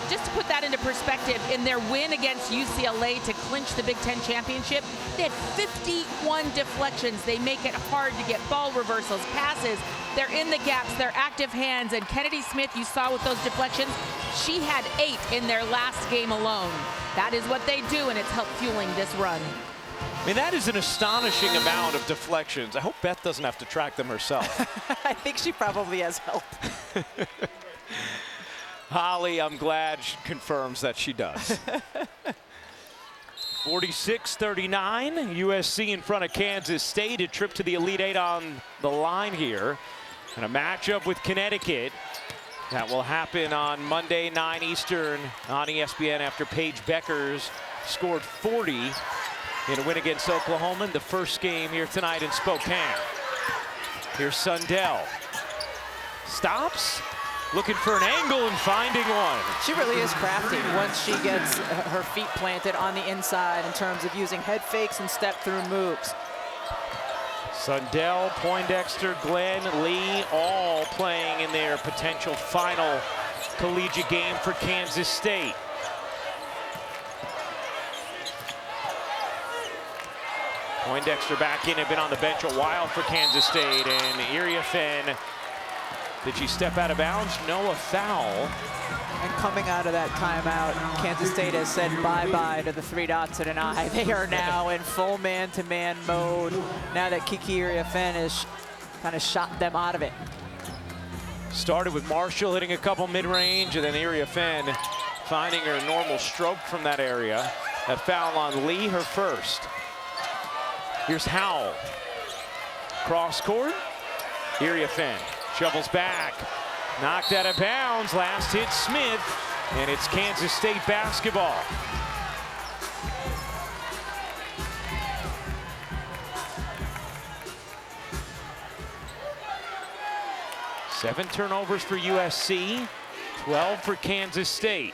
Just to put that into perspective, in their win against UCLA to clinch the Big Ten championship, they had 51 deflections. They make it hard to get ball reversals, passes. They're in the gaps, they're active hands. And Kennedy Smith, you saw with those deflections, she had 8 in their last game alone. That is what they do, and it's helped fueling this run. I mean, that is an astonishing amount of deflections. I hope Beth doesn't have to track them herself. I think she probably has help. Holly, I'm glad she confirms that she does. 46-39, USC in front of Kansas State. A trip to the Elite Eight on the line here. And a matchup with Connecticut. That will happen on Monday, 9 Eastern on ESPN after Paige Beckers scored 40 in a win against Oklahoma in the first game here tonight in Spokane. Here's Sundell. Stops. Looking for an angle and finding one. She really is crafty once she gets her feet planted on the inside in terms of using head fakes and step-through moves. Sundell, Poindexter, Glenn, Lee, all playing in their potential final collegiate game for Kansas State. Poindexter back in, had been on the bench a while for Kansas State, and Iria Fenn. Did she step out of bounds? No, a foul. And coming out of that timeout, Kansas State has said bye-bye to the 3 dots and an I. They are now in full man-to-man mode now that Kiki Iria-Fenn has kind of shot them out of it. Started with Marshall hitting a couple mid-range, and then Iria-Fenn finding her normal stroke from that area. A foul on Lee, her first. Here's Howell. Cross court. Iria-Fenn shovels back. Knocked out of bounds. Last hit Smith. And it's Kansas State basketball. Seven turnovers for USC. 12 for Kansas State.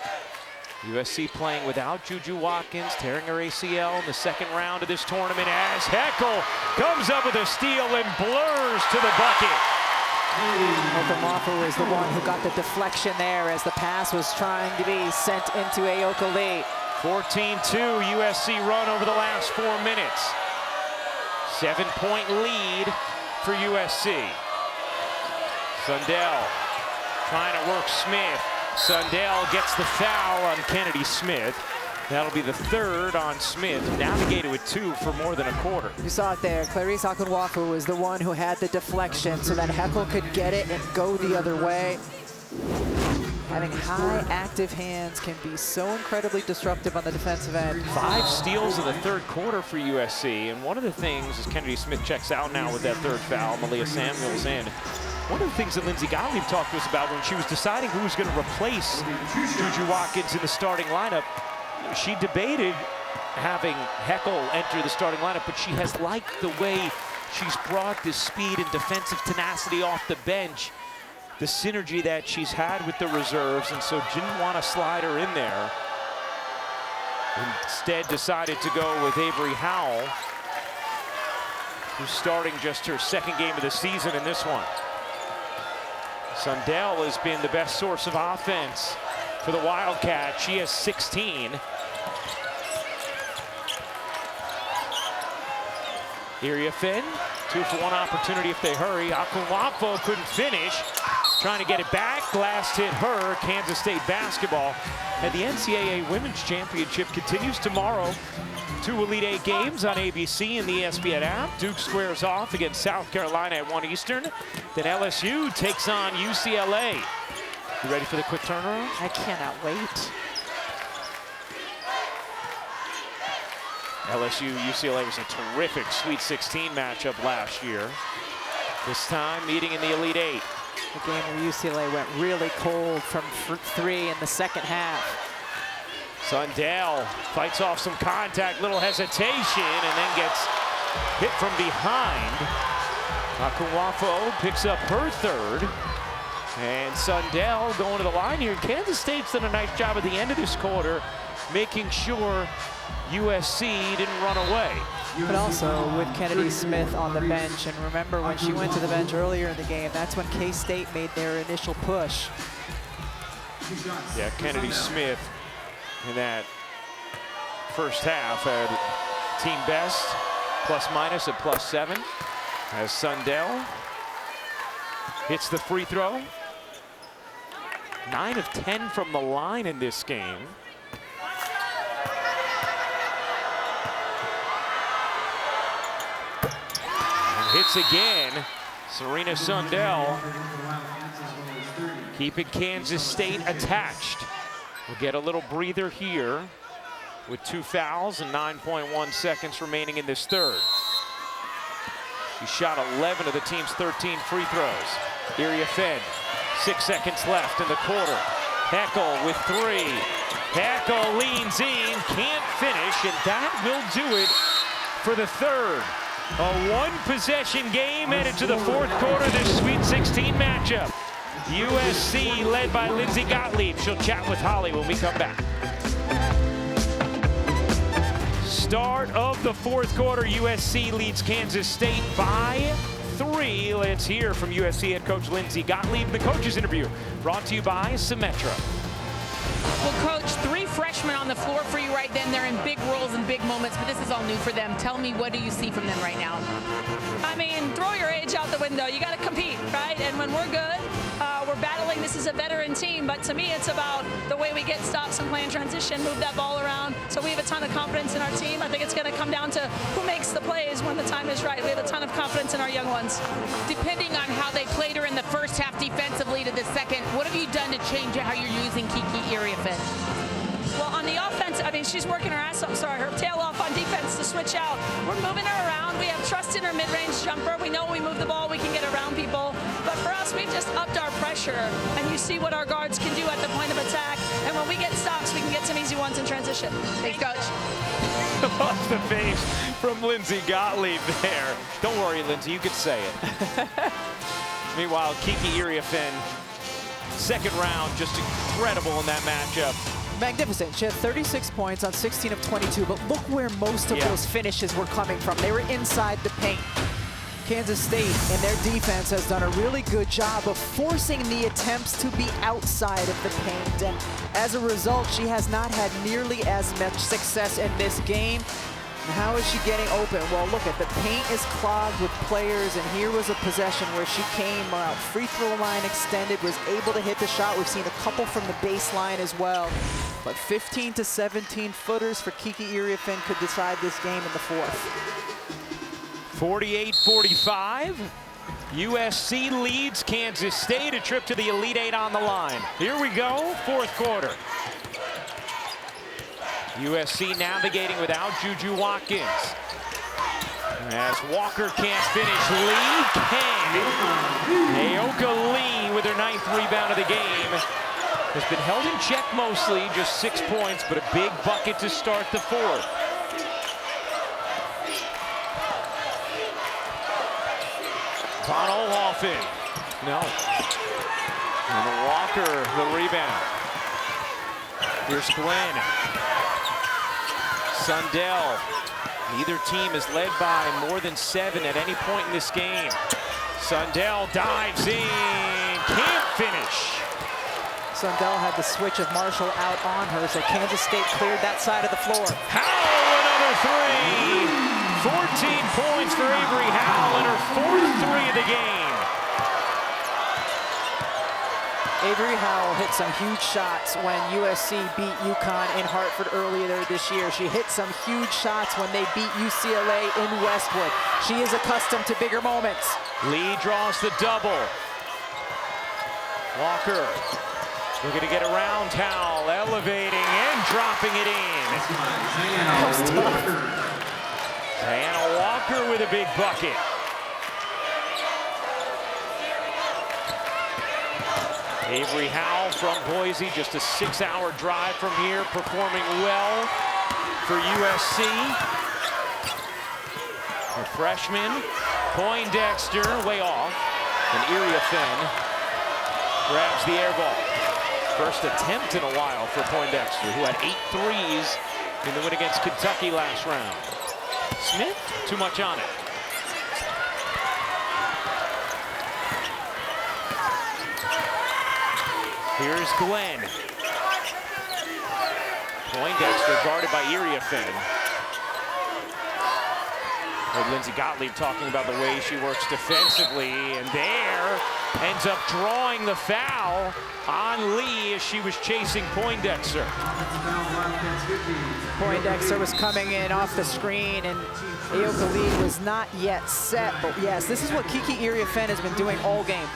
USC playing without Juju Watkins, tearing her ACL in the second round of this tournament as Heckel comes up with a steal and blurs to the bucket. Okamofu is the one who got the deflection there as the pass was trying to be sent into Aoka Lee. 14-2 USC run over the last 4 minutes. 7-point lead for USC. Sundell trying to work Smith. Sundell gets the foul on Kennedy Smith. That'll be the third on Smith, who navigated with 2 for more than a quarter. You saw it there. Clarice Akunwafu was the one who had the deflection so that Heckel could get it and go the other way. Having high active hands can be so incredibly disruptive on the defensive end. 5 steals in the third quarter for USC, and one of the things is Kennedy Smith checks out now with that third foul. Malia Samuels in. One of the things that Lindsey Gottlieb talked to us about when she was deciding who was going to replace Juju Watkins in the starting lineup, she debated having Heckel enter the starting lineup, but she has liked the way she's brought this speed and defensive tenacity off the bench, the synergy that she's had with the reserves, and so didn't want to slide her in there. Instead decided to go with Avery Howell, who's starting just her second game of the season in this one. Sundell has been the best source of offense for the Wildcats. She has 16. Iria-Fenn, 2 for 1 opportunity if they hurry. Akunwafu couldn't finish. Trying to get it back. Last hit her. Kansas State basketball. And the NCAA Women's Championship continues tomorrow. 2 Elite Eight games on ABC and the ESPN app. Duke squares off against South Carolina at 1 Eastern. Then LSU takes on UCLA. You ready for the quick turnaround? I cannot wait. LSU UCLA was a terrific Sweet 16 matchup last year. This time meeting in the Elite Eight. A game where UCLA went really cold from 3 in the second half. Sundell fights off some contact, little hesitation, and then gets hit from behind. Akuwafo picks up her third. And Sundell going to the line here. Kansas State's done a nice job at the end of this quarter, making sure USC didn't run away. But also with Kennedy Smith on the bench, and remember when she went to the bench earlier in the game, that's when K-State made their initial push. Yeah, Kennedy Smith in that first half had team best, plus minus at +7. As Sundell hits the free throw. 9 of 10 from the line in this game. And hits again. Serena Sundell keeping Kansas State attached. We'll get a little breather here with 2 fouls and 9.1 seconds remaining in this third. She shot 11 of the team's 13 free throws. Iria Fenn, 6 seconds left in the quarter. Heckel with 3. Heckel leans in, can't finish, and that will do it for the third. A one-possession game headed to the fourth quarter, this Sweet 16 matchup. USC led by Lindsey Gottlieb. She'll chat with Holly when we come back. Start of the fourth quarter, USC leads Kansas State by 3. Let's hear from USC head coach Lindsey Gottlieb. The coach's interview brought to you by Symetra. Well, Coach, 3 freshmen on the floor for you right then. They're in big roles and big moments, but this is all new for them. Tell me, what do you see from them right now? I mean, throw your age out the window. You got to compete, right? And when we're good, we're battling. This is a veteran team, but to me, it's about the way we get stops and play in transition, move that ball around. So we have a ton of confidence in our team. I think it's going to come down to who makes the plays when the time is right. We have a ton of confidence in our young ones. Depending on how they played her in the first half defensively to the second, what have you done to change how you're using Kiki Iriafen? Well, on the offense, I mean, she's working her ass off, her tail off on defense to switch out. We're moving her around. We have trust in her mid-range jumper. We know when we move the ball, we can get around people. But for us, we've just upped our pressure. And you see what our guards can do at the point of attack. And when we get stops, we can get some easy ones in transition. Thanks, Coach. Off the face from Lindsey Gottlieb there. Don't worry, Lindsey, you could say it. Meanwhile, Kiki Iriafen, second round, just incredible in that matchup. Magnificent. She had 36 points on 16 of 22, but look where most of those finishes were coming from. They were inside the paint. Kansas State and their defense has done a really good job of forcing the attempts to be outside of the paint, and as a result, she has not had nearly as much success in this game. And how is she getting open? Well, look at the paint is clogged with players, and here was a possession where she came out, free throw line extended, was able to hit the shot. We've seen a couple from the baseline as well. But 15 to 17 footers for Kiki Iriafen could decide this game in the fourth. 48-45. USC leads Kansas State. A trip to the Elite Eight on the line. Here we go, fourth quarter. USC navigating without Juju Watkins. As Walker can't finish, Lee can. Aoka Lee with her 9th rebound of the game. Has been held in check mostly, just 6 points, but a big bucket to start the fourth. Von Olhoffen, no. And Walker, the rebound. Here's Glenn. Sundell. Neither team is led by more than 7 at any point in this game. Sundell dives in, can't finish. Sundell had the switch of Marshall out on her, so Kansas State cleared that side of the floor. Howell, another 3. 14 points for Avery Howell and her 4th 3 of the game. Avery Howell hit some huge shots when USC beat UConn in Hartford earlier this year. She hit some huge shots when they beat UCLA in Westwood. She is accustomed to bigger moments. Lee draws the double. Walker looking to get around Howell, elevating and dropping it in. Diana Walker with a big bucket. Avery Howell from Boise, just a 6-hour drive from here, performing well for USC. A freshman, Poindexter, way off. And Iria Fenn grabs the air ball. First attempt in a while for Poindexter, who had 8 threes in the win against Kentucky last round. Smith, too much on it. Here's Glenn. Poindexter guarded by Iria Fenn. Heard Lindsey Gottlieb talking about the way she works defensively, and there ends up drawing the foul on Lee as she was chasing Poindexter. Poindexter was coming in off the screen, and Aoka Lee was not yet set. But yes, this is what Kiki Iria Fenn has been doing all game,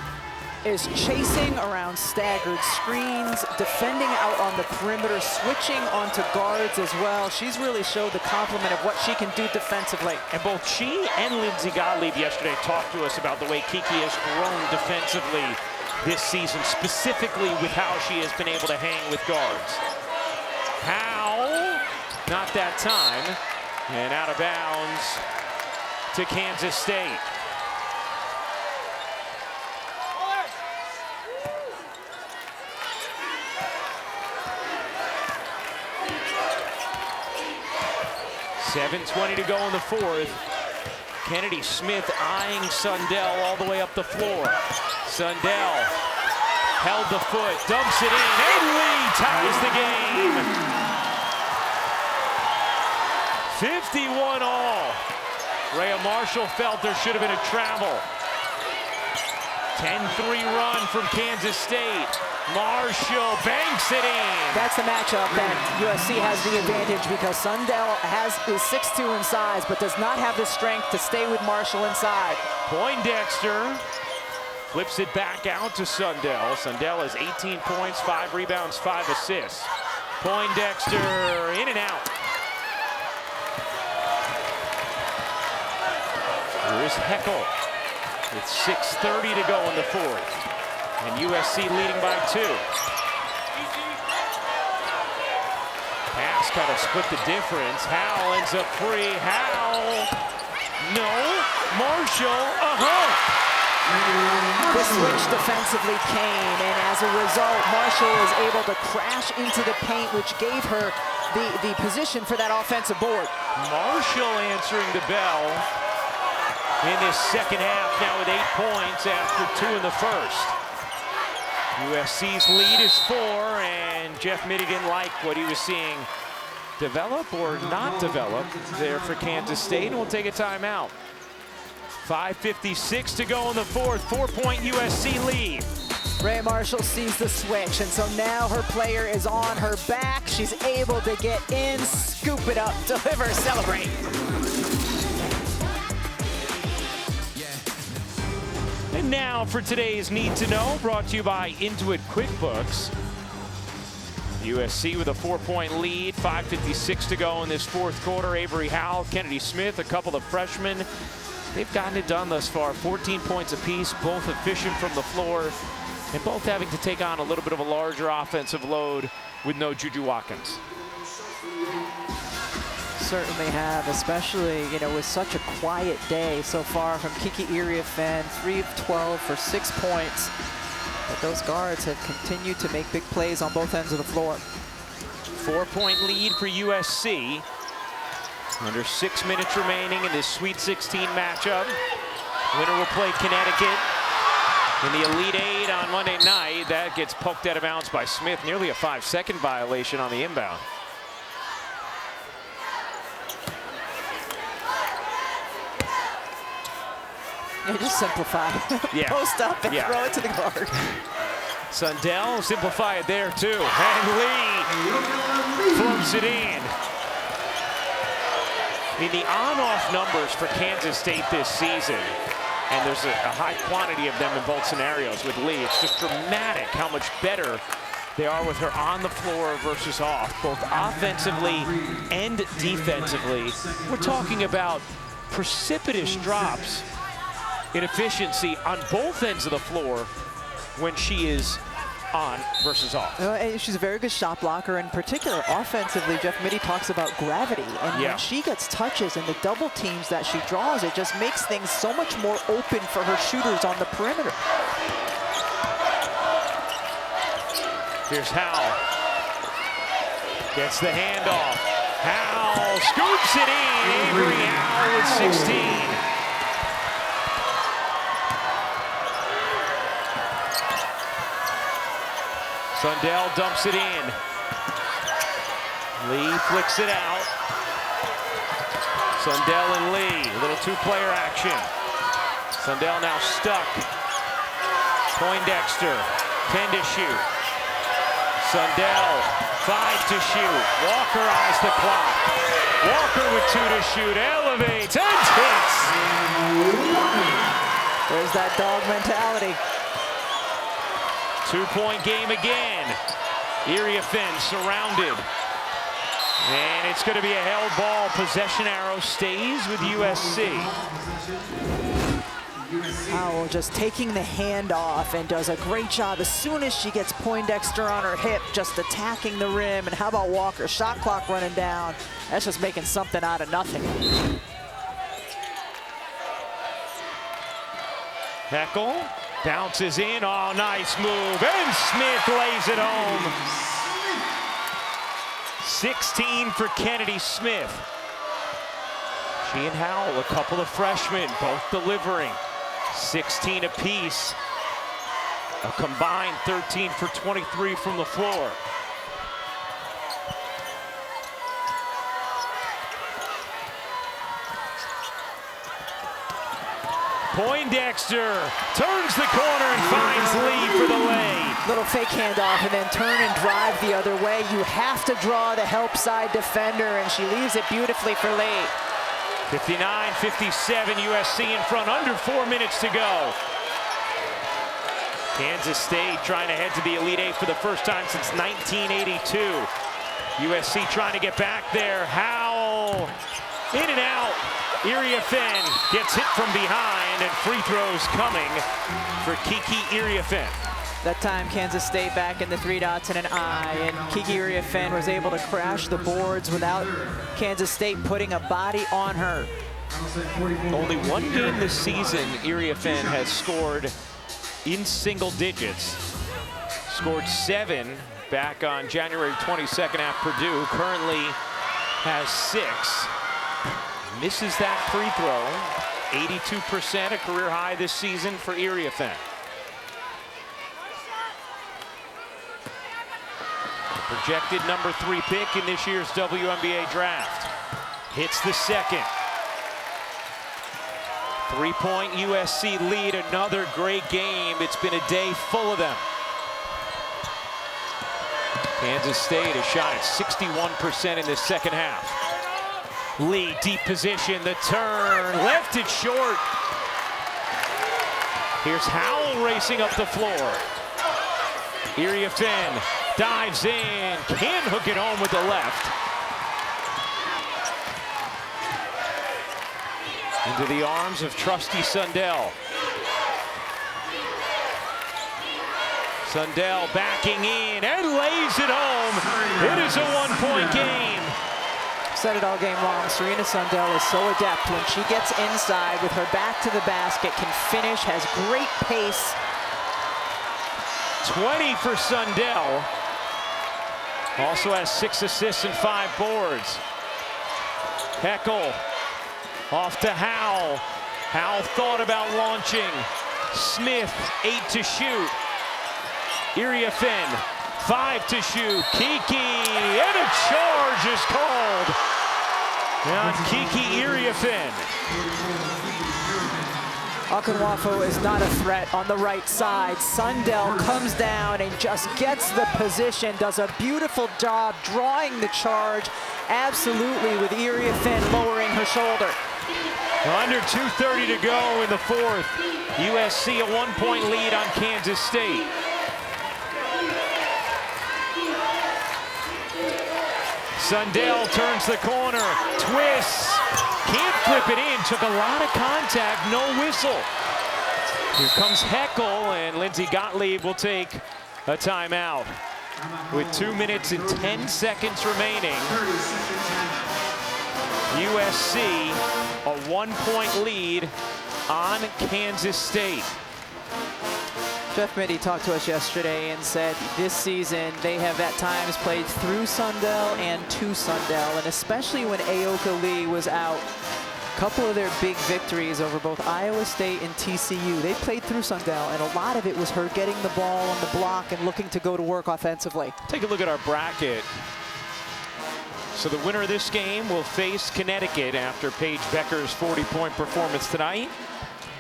is chasing around staggered screens, defending out on the perimeter, switching onto guards as well. She's really showed the complement of what she can do defensively. And both she and Lindsey Gottlieb yesterday talked to us about the way Kiki has grown defensively this season, specifically with how she has been able to hang with guards. How? Not that time. And out of bounds to Kansas State. .7:20 to go in the fourth. Kennedy Smith eyeing Sundell all the way up the floor. Sundell held the foot, dumps it in, and Lee ties the game. 51 all. Rhea Marshall felt there should have been a travel. 10-3 run from Kansas State. Marshall banks it in. That's the matchup that USC has the advantage, because Sundell is 6'2" in size, but does not have the strength to stay with Marshall inside. Poindexter flips it back out to Sundell. Sundell has 18 points, 5 rebounds, 5 assists. Poindexter in and out. Here's Heckel with 6:30 to go in the fourth. And USC leading by 2. Pass kind of split the difference. Howell ends up free. Howell. No. Marshall. The switch defensively came, and as a result, Marshall was able to crash into the paint, which gave her the position for that offensive board. Marshall answering the bell in this second half, now with 8 points after 2 in the first. USC's lead is 4, and Jeff Madigan liked what he was seeing develop or not develop there for Kansas State, and we'll take a timeout. 5:56 to go in the fourth, 4-point USC lead. Rhea Marshall sees the switch, and so now her player is on her back. She's able to get in, scoop it up, deliver, celebrate. And now for today's Need to Know, brought to you by Intuit QuickBooks. USC with a 4-point lead, 5:56 to go in this fourth quarter. Avery Howell, Kennedy Smith, a couple of freshmen. They've gotten it done thus far, 14 points apiece, both efficient from the floor, and both having to take on a little bit of a larger offensive load with no Juju Watkins. Certainly have, especially, you know, with such a quiet day so far from Kiki Iria Fenn, 3 of 12 for 6 points. But those guards have continued to make big plays on both ends of the floor. 4-point lead for USC. Under 6 minutes remaining in this Sweet 16 matchup. Winner will play Connecticut in the Elite 8 on Monday night. That gets poked out of bounds by Smith. Nearly a 5-second violation on the inbound. Yeah, just simplify. Yeah. Post up and throw it to the guard. Sundell simplify it there too. And Lee floats it in. I mean, the on-off numbers for Kansas State this season, and there's a high quantity of them in both scenarios with Lee. It's just dramatic how much better they are with her on the floor versus off, both offensively and defensively. We're talking about precipitous drops in efficiency on both ends of the floor when she is on versus off. And she's a very good shot blocker. In particular, offensively, Jeff Mittie talks about gravity. And Yeah. when she gets touches and the double teams that she draws, it just makes things so much more open for her shooters on the perimeter. Here's Howell. Gets the handoff. Howell scoops it in. Avery Howell with 16. Sundell dumps it in. Lee flicks it out. Sundell and Lee, a little two-player action. Sundell now stuck. Poindexter, 10 to shoot. Sundell, 5 to shoot. Walker eyes the clock. Walker with 2 to shoot, elevates and hits. There's that dog mentality. 2-point game again. Area Finn surrounded. And it's going to be a held ball. Possession arrow stays with USC. Howell just taking the hand off and does a great job as soon as she gets Poindexter on her hip, just attacking the rim. And how about Walker? Shot clock running down. That's just making something out of nothing. Heckel bounces in. Oh, nice move. And Smith lays it home. 16 for Kennedy Smith. She and Howell, a couple of freshmen, both delivering. 16 apiece. A combined 13 for 23 from the floor. Poindexter turns the corner and finds Lee for the lay. Little fake handoff and then turn and drive the other way. You have to draw the help side defender, and she leaves it beautifully for Lee. 59-57, USC in front, under 4 minutes to go. Kansas State trying to head to the Elite Eight for the first time since 1982. USC trying to get back there. Howell, in and out. Area Finn gets hit from behind, and free throws coming for Kiki Iriafen. That time, Kansas State back in the 3 dots and an eye, and Kiki Iriafen was able to crash the boards without Kansas State putting a body on her. Only one game this season Iriafen has scored in single digits. Scored 7 back on January 22nd at Purdue. Currently has 6. Misses that free throw. 82%, a career high this season for Iriafen. Projected number 3 pick in this year's WNBA draft. Hits the second. 3-point USC lead, another great game. It's been a day full of them. Kansas State has shot at 61% in this second half. Lee, deep position, the turn, left it short. Here's Howell racing up the floor. Iriafen dives in, can't hook it home with the left. Into the arms of trusty Sundell. Sundell backing in and lays it home. It is a 1-point game. Said it all game long. Serena Sundell is so adept when she gets inside with her back to the basket, can finish, has great pace. 20 for Sundell. Also has 6 assists and 5 boards. Heckel off to Howell. Howell thought about launching. Smith, 8 to shoot. Iriafen, 5 to shoot. Kiki, and a charge is called on Kiki Iriafen. Akinwafo is not a threat on the right side. Sundell comes down and just gets the position, does a beautiful job drawing the charge, absolutely, with Iriafen lowering her shoulder. Under 2:30 to go in the fourth. USC a 1-point lead on Kansas State. Sundell turns the corner, twists, can't flip it in, took a lot of contact, no whistle. Here comes Heckel, and Lindsey Gottlieb will take a timeout with 2 minutes and 10 seconds remaining. USC a 1-point lead on Kansas State. Jeff Mittie talked to us yesterday and said this season they have at times played through Sundell and to Sundell, and especially when Aoka Lee was out, a couple of their big victories over both Iowa State and TCU, they played through Sundell, and a lot of it was her getting the ball on the block and looking to go to work offensively. Take a look at our bracket. So the winner of this game will face Connecticut after Paige Becker's 40-point performance tonight.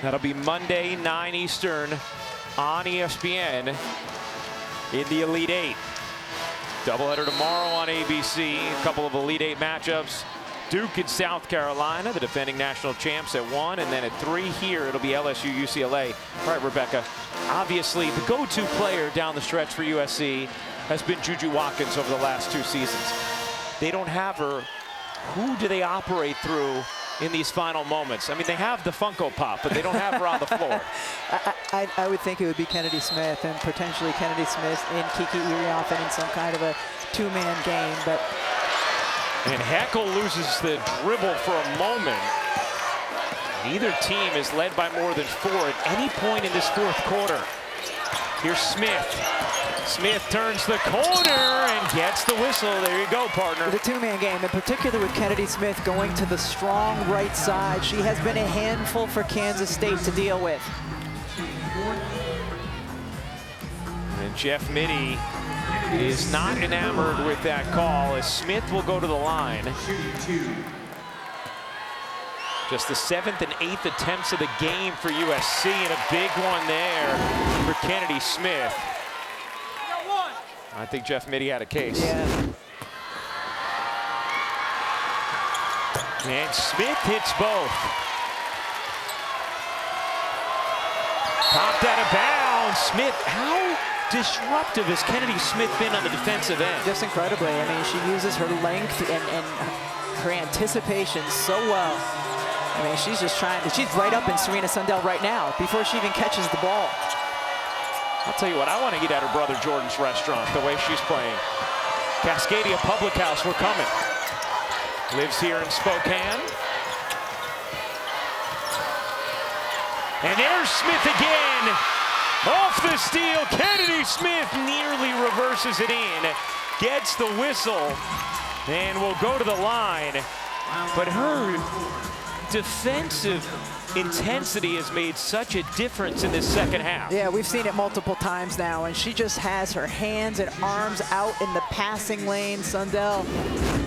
That'll be Monday, 9 Eastern on ESPN in the Elite Eight. Doubleheader tomorrow on ABC. A couple of Elite Eight matchups. Duke and South Carolina, the defending national champs, at 1, and then at 3 here it'll be LSU, UCLA. All right, Rebecca, obviously the go-to player down the stretch for USC has been Juju Watkins over the last 2 seasons. They don't have her. Who do they operate through in these final moments? I mean, they have the Funko Pop, but they don't have her on the floor. I would think it would be Kennedy Smith, and potentially Kennedy Smith and Kiki Iriafen in some kind of a 2-man game. But and Heckel loses the dribble for a moment. Neither team is led by more than 4 at any point in this 4th quarter. Here's Smith. Smith turns the corner and gets the whistle. There you go, partner. The 2-man game, in particular with Kennedy Smith going to the strong right side, she has been a handful for Kansas State to deal with. And Jeff Mittie is not enamored with that call as Smith will go to the line. Just the 7th and 8th attempts of the game for USC, and a big one there for Kennedy Smith. I think Jeff Mittie had a case. Yeah. And Smith hits both. Popped out of bounds. Smith, how disruptive has Kennedy Smith been on the defensive end? Just incredibly. I mean, she uses her length and her anticipation so well. I mean, she's just she's right up in Serena Sundell right now before she even catches the ball. I'll tell you what, I want to eat at her brother Jordan's restaurant the way she's playing. Cascadia Public House, we're coming. Lives here in Spokane. And there's Smith again. Off the steal, Kennedy Smith nearly reverses it in. Gets the whistle and will go to the line. But her defensive intensity has made such a difference in this 2nd half. Yeah, we've seen it multiple times now, and she just has her hands and arms out in the passing lane. Sundell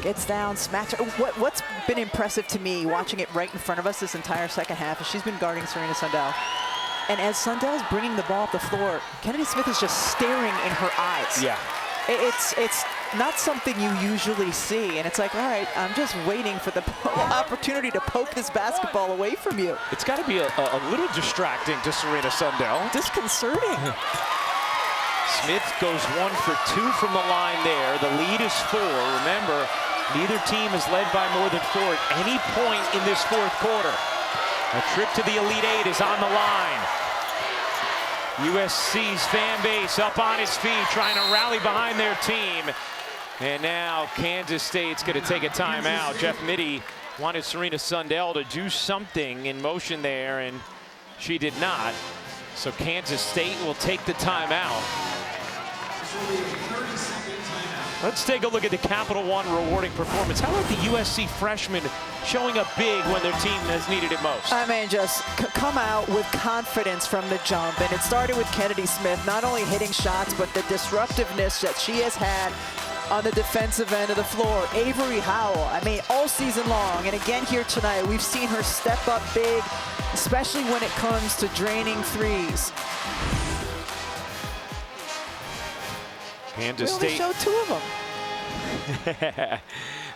gets down, smacks her. What's been impressive to me, watching it right in front of us this entire 2nd half, is she's been guarding Serena Sundell. And as Sundell's bringing the ball up the floor, Kennedy Smith is just staring in her eyes. Yeah. It's not something you usually see, and it's like, all right, I'm just waiting for the opportunity to poke this basketball away from you. It's got to be a little distracting to Serena Sundell. Disconcerting. Smith goes 1 for 2 from the line there. The lead is 4. Remember, neither team is led by more than 4 at any point in this 4th quarter. A trip to the Elite Eight is on the line. USC's fan base up on its feet, trying to rally behind their team. And now Kansas State's going to take a timeout. Jeff Mittie wanted Serena Sundell to do something in motion there, and she did not. So Kansas State will take the timeout. Let's take a look at the Capital One rewarding performance. How about the USC freshmen showing up big when their team has needed it most? I mean, just come out with confidence from the jump. And it started with Kennedy Smith, not only hitting shots, but the disruptiveness that she has had on the defensive end of the floor. Avery Howell, I mean, all season long, and again here tonight, we've seen her step up big, especially when it comes to draining threes. Kansas State showed 2 of them.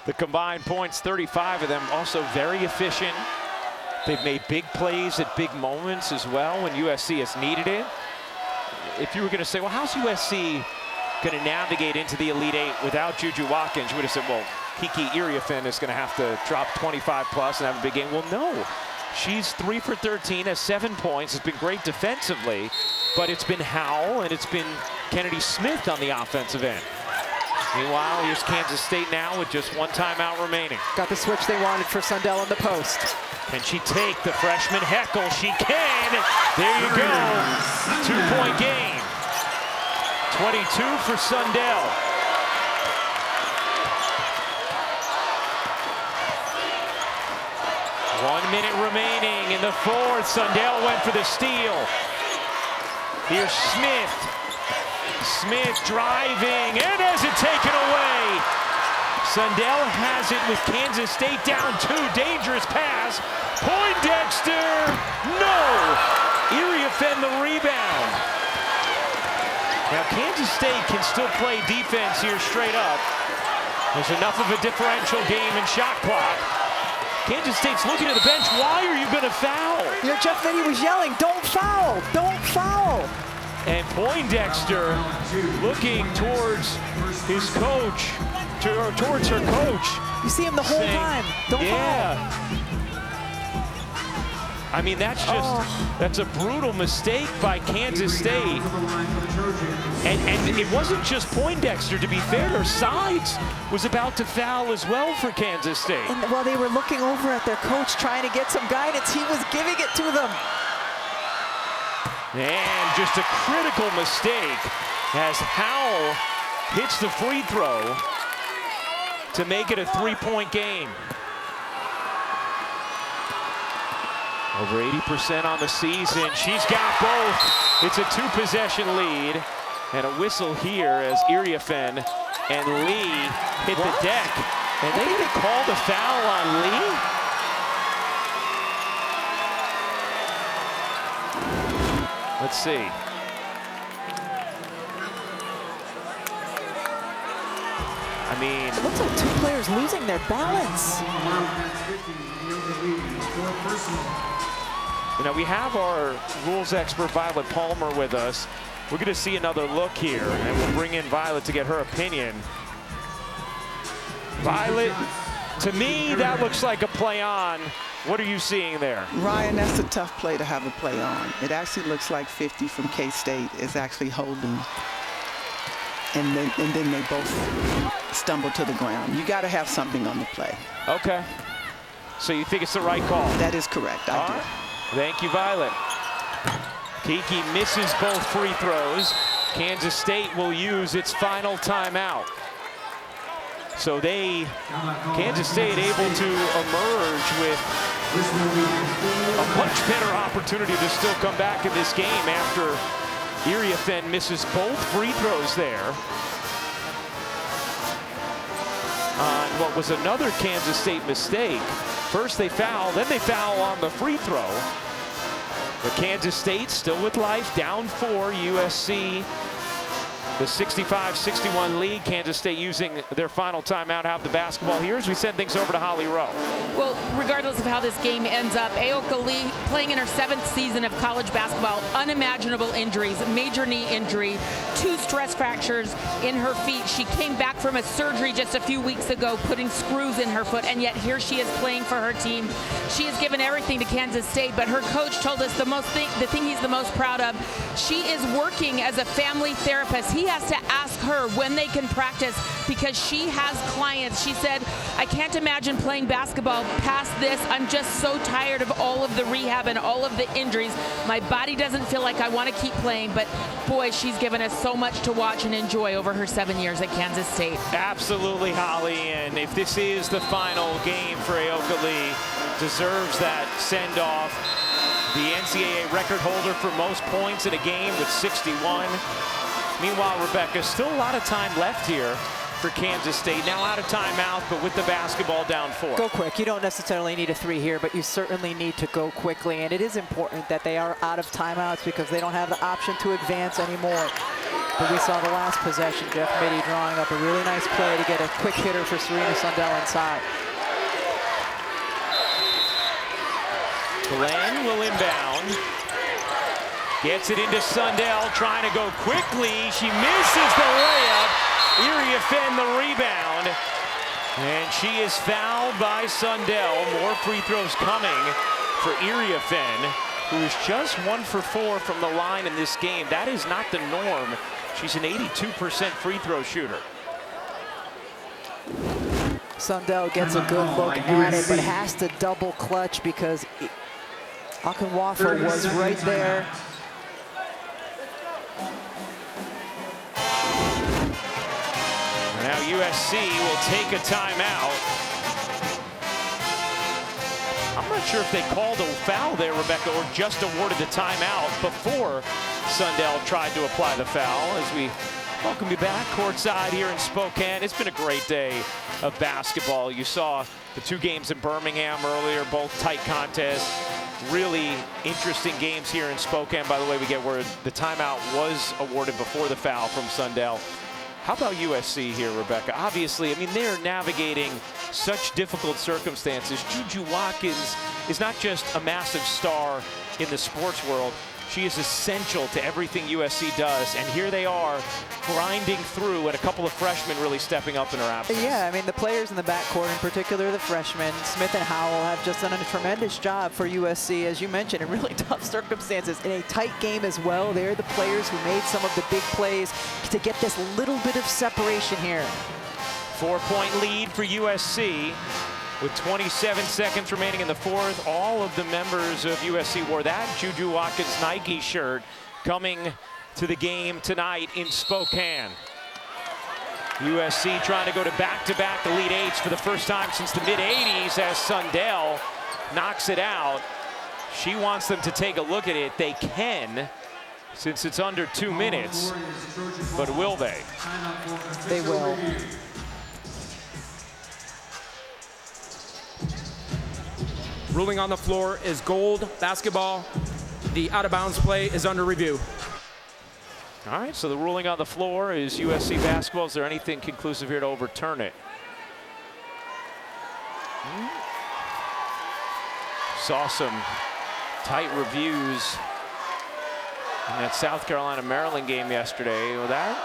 The combined points, 35 of them, also very efficient. They've made big plays at big moments as well when USC has needed it. If you were going to say, well, how's USC going to navigate into the Elite Eight without Juju Watkins? You would have said, well, Kiki Iriafen is going to have to drop 25 plus and have a big game. Well, no. She's 3 for 13, has 7 points, has been great defensively. but it's been Howell and it's been Kennedy Smith on the offensive end. Meanwhile, here's Kansas State now with just one timeout remaining. Got the switch they wanted for Sundell in the post. Can she take the freshman heckle? She can. There you go. 2-point game. 22 for Sundell. One minute remaining in the fourth. Sundell went for the steal. Here's Smith. Smith driving and has it taken away. Sundell has it with Kansas State down 2. Dangerous pass. Poindexter. No. Iriafen the rebound. Now Kansas State can still play defense here straight up. There's enough of a differential game and shot clock. Kansas State's looking at the bench. Why are you going to foul? You know, Jeff Vinny was yelling, don't foul, don't foul. And Poindexter looking towards his coach, towards her coach. You see him the whole time, don't foul. I mean, that's just, that's a brutal mistake by Kansas State. And it wasn't just Poindexter, to be fair. Her sides was about to foul as well for Kansas State. And while they were looking over at their coach trying to get some guidance, he was giving it to them. And just a critical mistake as Howell hits the free throw to make it a 3-point game. Over 80% on the season. She's got both. It's a 2-possession lead. And a whistle here as Iriafen and Lee hit the deck. And they didn't call the foul on Lee? Let's see. I mean, it looks like 2 players losing their balance. You know, we have our rules expert Violet Palmer with us. We're going to see another look here, and we'll bring in Violet to get her opinion. Violet, to me, that looks like a play on. What are you seeing there? Ryan, that's a tough play to have a play on. It actually looks like 50 from K-State is actually holding. And then they both stumble to the ground. You got to have something on the play. Okay. So you think it's the right call? That is correct. I do. Thank you, Violet. Kiki misses both free throws. Kansas State will use its final timeout. So Kansas State able to emerge with a much better opportunity to still come back in this game after Iriafen misses both free throws there on what was another Kansas State mistake. First they foul, then they foul on the free throw. But Kansas State still with life, down 4. USC, the 65-61 lead. Kansas State using their final timeout, have the basketball here as we send things over to Holly Rowe. Well, regardless of how this game ends up, Aoka Lee playing in her 7th season of college basketball, unimaginable injuries, major knee injury, 2 stress fractures in her feet. She came back from a surgery just a few weeks ago, putting screws in her foot, and yet here she is playing for her team. She has given everything to Kansas State, but her coach told us the thing he's the most proud of, she is working as a family therapist. He has to ask her when they can practice because she has clients. She said, I can't imagine playing basketball past this. I'm just so tired of all of the rehab and all of the injuries. My body doesn't feel like I want to keep playing, but boy, she's given us so much to watch and enjoy over her 7 years at Kansas State. Absolutely, Holly, and if this is the final game for Aoka Lee, deserves that send-off. The NCAA record holder for most points in a game with 61. Meanwhile, Rebecca, still a lot of time left here for Kansas State. Now out of timeout, but with the basketball down 4. Go quick. You don't necessarily need a 3 here, but you certainly need to go quickly. And it is important that they are out of timeouts because they don't have the option to advance anymore. But we saw the last possession, Jeff Mitty drawing up a really nice play to get a quick hitter for Serena Sundell inside. Glenn will inbound. Gets it into Sundell, trying to go quickly. She misses the layup. Iriafen the rebound. And she is fouled by Sundell. More free throws coming for Iriafen, who is just 1 for 4 from the line in this game. That is not the norm. She's an 82% free throw shooter. Sundell gets a good look at it, but has to double clutch because Akinwafa was right there. Now USC will take a timeout. I'm not sure if they called a foul there, Rebecca, or just awarded the timeout before Sundell tried to apply the foul. As we welcome you back courtside here in Spokane. It's been a great day of basketball. You saw the 2 games in Birmingham earlier, both tight contests. Really interesting games here in Spokane. By the way, we get where the timeout was awarded before the foul from Sundell. How about USC here, Rebecca? Obviously, I mean, they're navigating such difficult circumstances. Juju Watkins is not just a massive star in the sports world. She is essential to everything USC does. And here they are grinding through, and a couple of freshmen really stepping up in her absence. Yeah, I mean, the players in the backcourt, in particular the freshmen, Smith and Howell, have just done a tremendous job for USC, as you mentioned, in really tough circumstances. In a tight game as well, they're the players who made some of the big plays to get this little bit of separation here. 4-point lead for USC. With 27 seconds remaining in the fourth, all of the members of USC wore that Juju Watkins Nike shirt coming to the game tonight in Spokane. USC trying to go to back-to-back Elite Eights for the first time since the mid-'80s as Sundell knocks it out. She wants them to take a look at it. They can, since it's under 2 minutes, but will they? They will. Ruling on the floor is gold basketball. The out-of-bounds play is under review. All right, so the ruling on the floor is USC basketball. Is there anything conclusive here to overturn it? Saw some tight reviews in that South Carolina-Maryland game yesterday. Well, that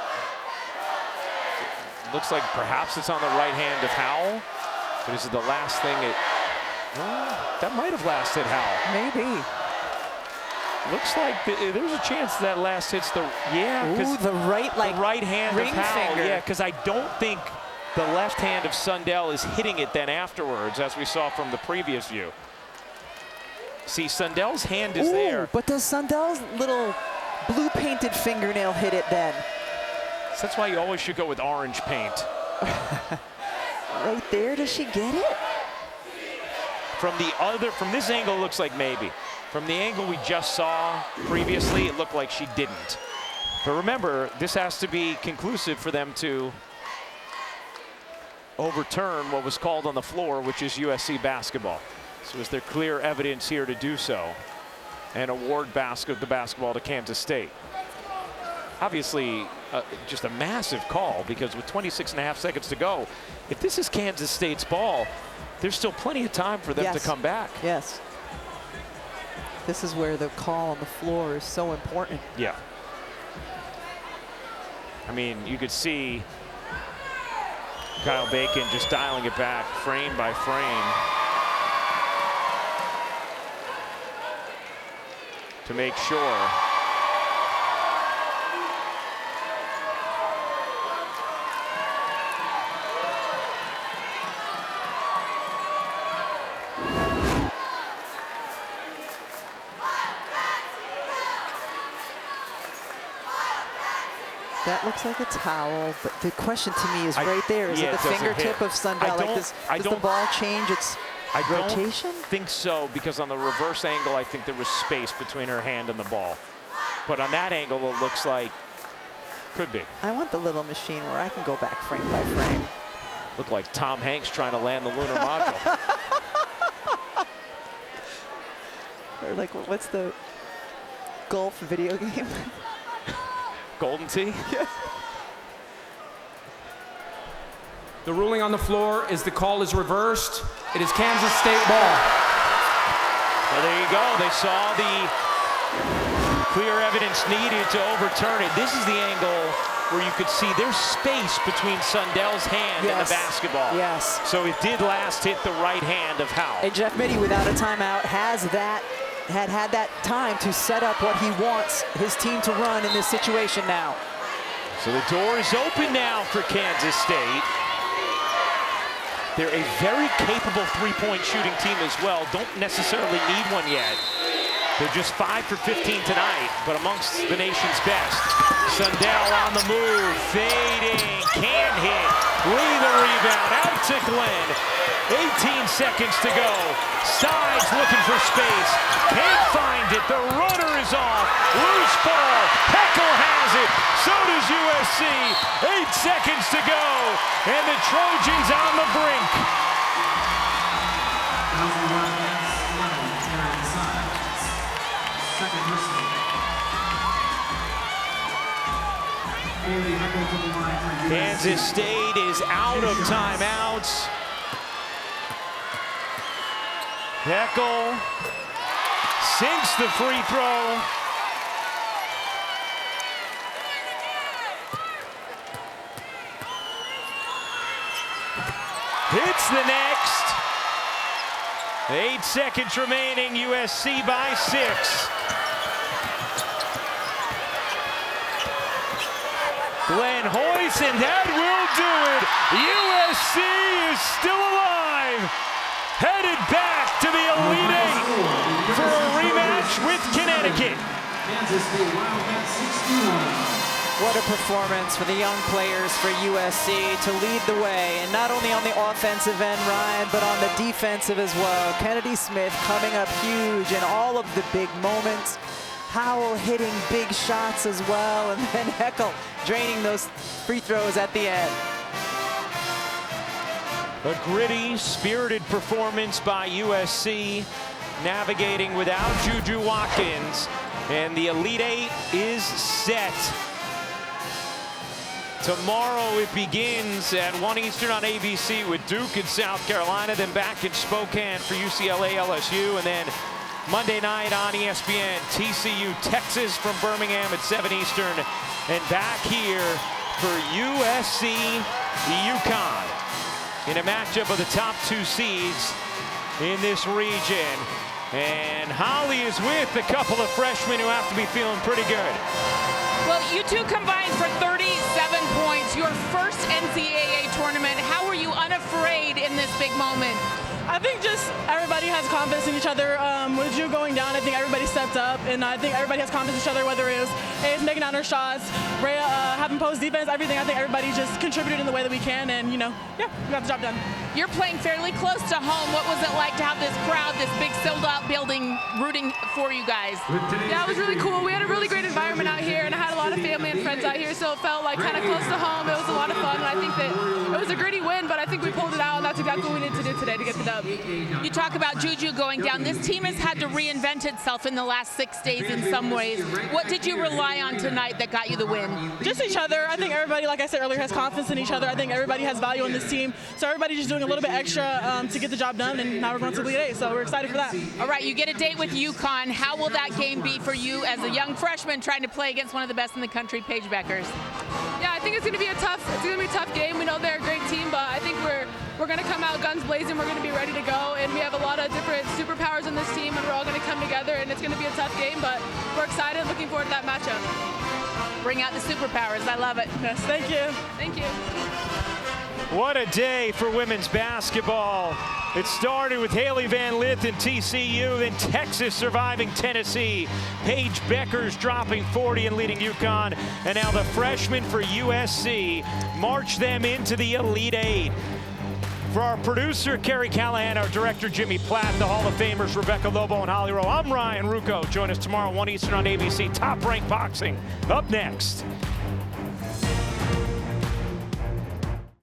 looks like perhaps it's on the right hand of Howell. But is it the last thing it... that might have lasted Howell. Maybe. Looks like there's a chance that last hits the Ooh, the right, like, the right hand ring of Howell. finger. Yeah, because I don't think the left hand of Sundell is hitting it then afterwards, as we saw from the previous view. See, Sundell's hand is there. But does Sundell's little blue painted fingernail hit it then? So that's why you always should go with orange paint. Right there, does she get it? From this angle, it looks like maybe. From the angle we just saw previously, it looked like she didn't. But remember, this has to be conclusive for them to overturn what was called on the floor, which is USC basketball. So is there clear evidence here to do so and award the basketball to Kansas State? Obviously, just a massive call, because with 26.5 seconds to go, if this is Kansas State's ball, there's still plenty of time for them to come back. Yes. This is where the call on the floor is so important. Yeah. I mean, you could see Kyle Bacon just dialing it back frame by frame to make sure. That looks like a towel, but the question to me is right there. Is it the fingertip of Sundell? Like does the ball change its rotation? I don't think so, because on the reverse angle, I think there was space between her hand and the ball. But on that angle, it looks like could be. I want the little machine where I can go back frame by frame. Look like Tom Hanks trying to land the lunar module. Or like, what's the golf video game? Golden Tee? Yeah. The ruling on the floor is the call is reversed. It is Kansas State ball. Well, there you go. They saw the clear evidence needed to overturn it. This is the angle where you could see there's space between Sundell's hand and the basketball. Yes. So it did last hit the right hand of Howell. And Jeff Mittie, without a timeout, has that had that time to set up what he wants his team to run in this situation now. So the door is open now for Kansas State. They're a very capable three-point shooting team as well. Don't necessarily need one yet. They're just 5 for 15 tonight, but amongst the nation's best. Sundell on the move, fading, can't hit. Lee the rebound, out to Glenn. 18 seconds to go. Sides looking for space. Can't find it. The runner is off. Loose ball. Heckel has it. So does USC. 8 seconds to go. And the Trojans on the brink. Kansas State is out of timeouts. Heckel sinks the free throw. Hits the next. 8 seconds remaining, USC by 6. Glenn Hoyce, and that will do it. USC is still alive. Headed back to the Elite Eight for a rematch with Connecticut. What a performance for the young players for USC to lead the way, and not only on the offensive end, Ryan, but on the defensive as well. Kennedy Smith coming up huge in all of the big moments. Howell hitting big shots as well, and then Heckel draining those free throws at the end. A gritty, spirited performance by USC, navigating without Juju Watkins, and the Elite Eight is set. Tomorrow it begins at 1 Eastern on ABC with Duke in South Carolina, then back in Spokane for UCLA, LSU, and then Monday night on ESPN, TCU, Texas from Birmingham at 7 Eastern, and back here for USC, UConn, in a matchup of the top 2 seeds in this region. And Holly is with a couple of freshmen who have to be feeling pretty good. Well, you two combined for 37 points, your first NCAA tournament. How were you unafraid in this big moment? I think just everybody has confidence in each other. With Drew going down, I think everybody stepped up, and I think everybody has confidence in each other, whether it was Ace making out her shots, Rhea having post defense, everything. I think everybody just contributed in the way that we can, and, yeah, we got the job done. You're playing fairly close to home. What was it like to have this crowd, this big sold-out building rooting for you guys? Yeah, it was really cool. We had a really great environment out here, and I had a lot of family and friends out here, so it felt like kind of close to home. It was a lot of fun, and I think that it was a gritty win, but I think we pulled it out, and that's exactly what we needed to do today to get the dub. You talk about Juju going down. This team has had to reinvent itself in the last 6 days in some ways. What did you rely on tonight that got you the win? Just each other. I think everybody, like I said earlier, has confidence in each other. I think everybody has value in this team. So everybody's just doing a little bit extra to get the job done, and now we're going to the Elite Eight, so we're excited for that. All right, you get a date with UConn. How will that game be for you as a young freshman trying to play against one of the best in the country, Paige Beckers? Yeah, I think it's going to be a tough game. We know they're a great team, but I think we're going to come out guns blazing. We're going to be ready to go, and we have a lot of different superpowers on this team, and we're all going to come together, and it's going to be a tough game, but we're excited, looking forward to that matchup. Bring out the superpowers. I love it. Yes, thank you. Thank you. What a day for women's basketball. It started with Haley Van Lith and TCU, then Texas surviving Tennessee. Paige Beckers dropping 40 and leading UConn. And now the freshmen for USC march them into the Elite Eight. For our producer, Kerry Callahan, our director, Jimmy Platt, the Hall of Famers, Rebecca Lobo and Holly Rowe, I'm Ryan Rucco. Join us tomorrow, 1 Eastern on ABC. Top Rank Boxing up next.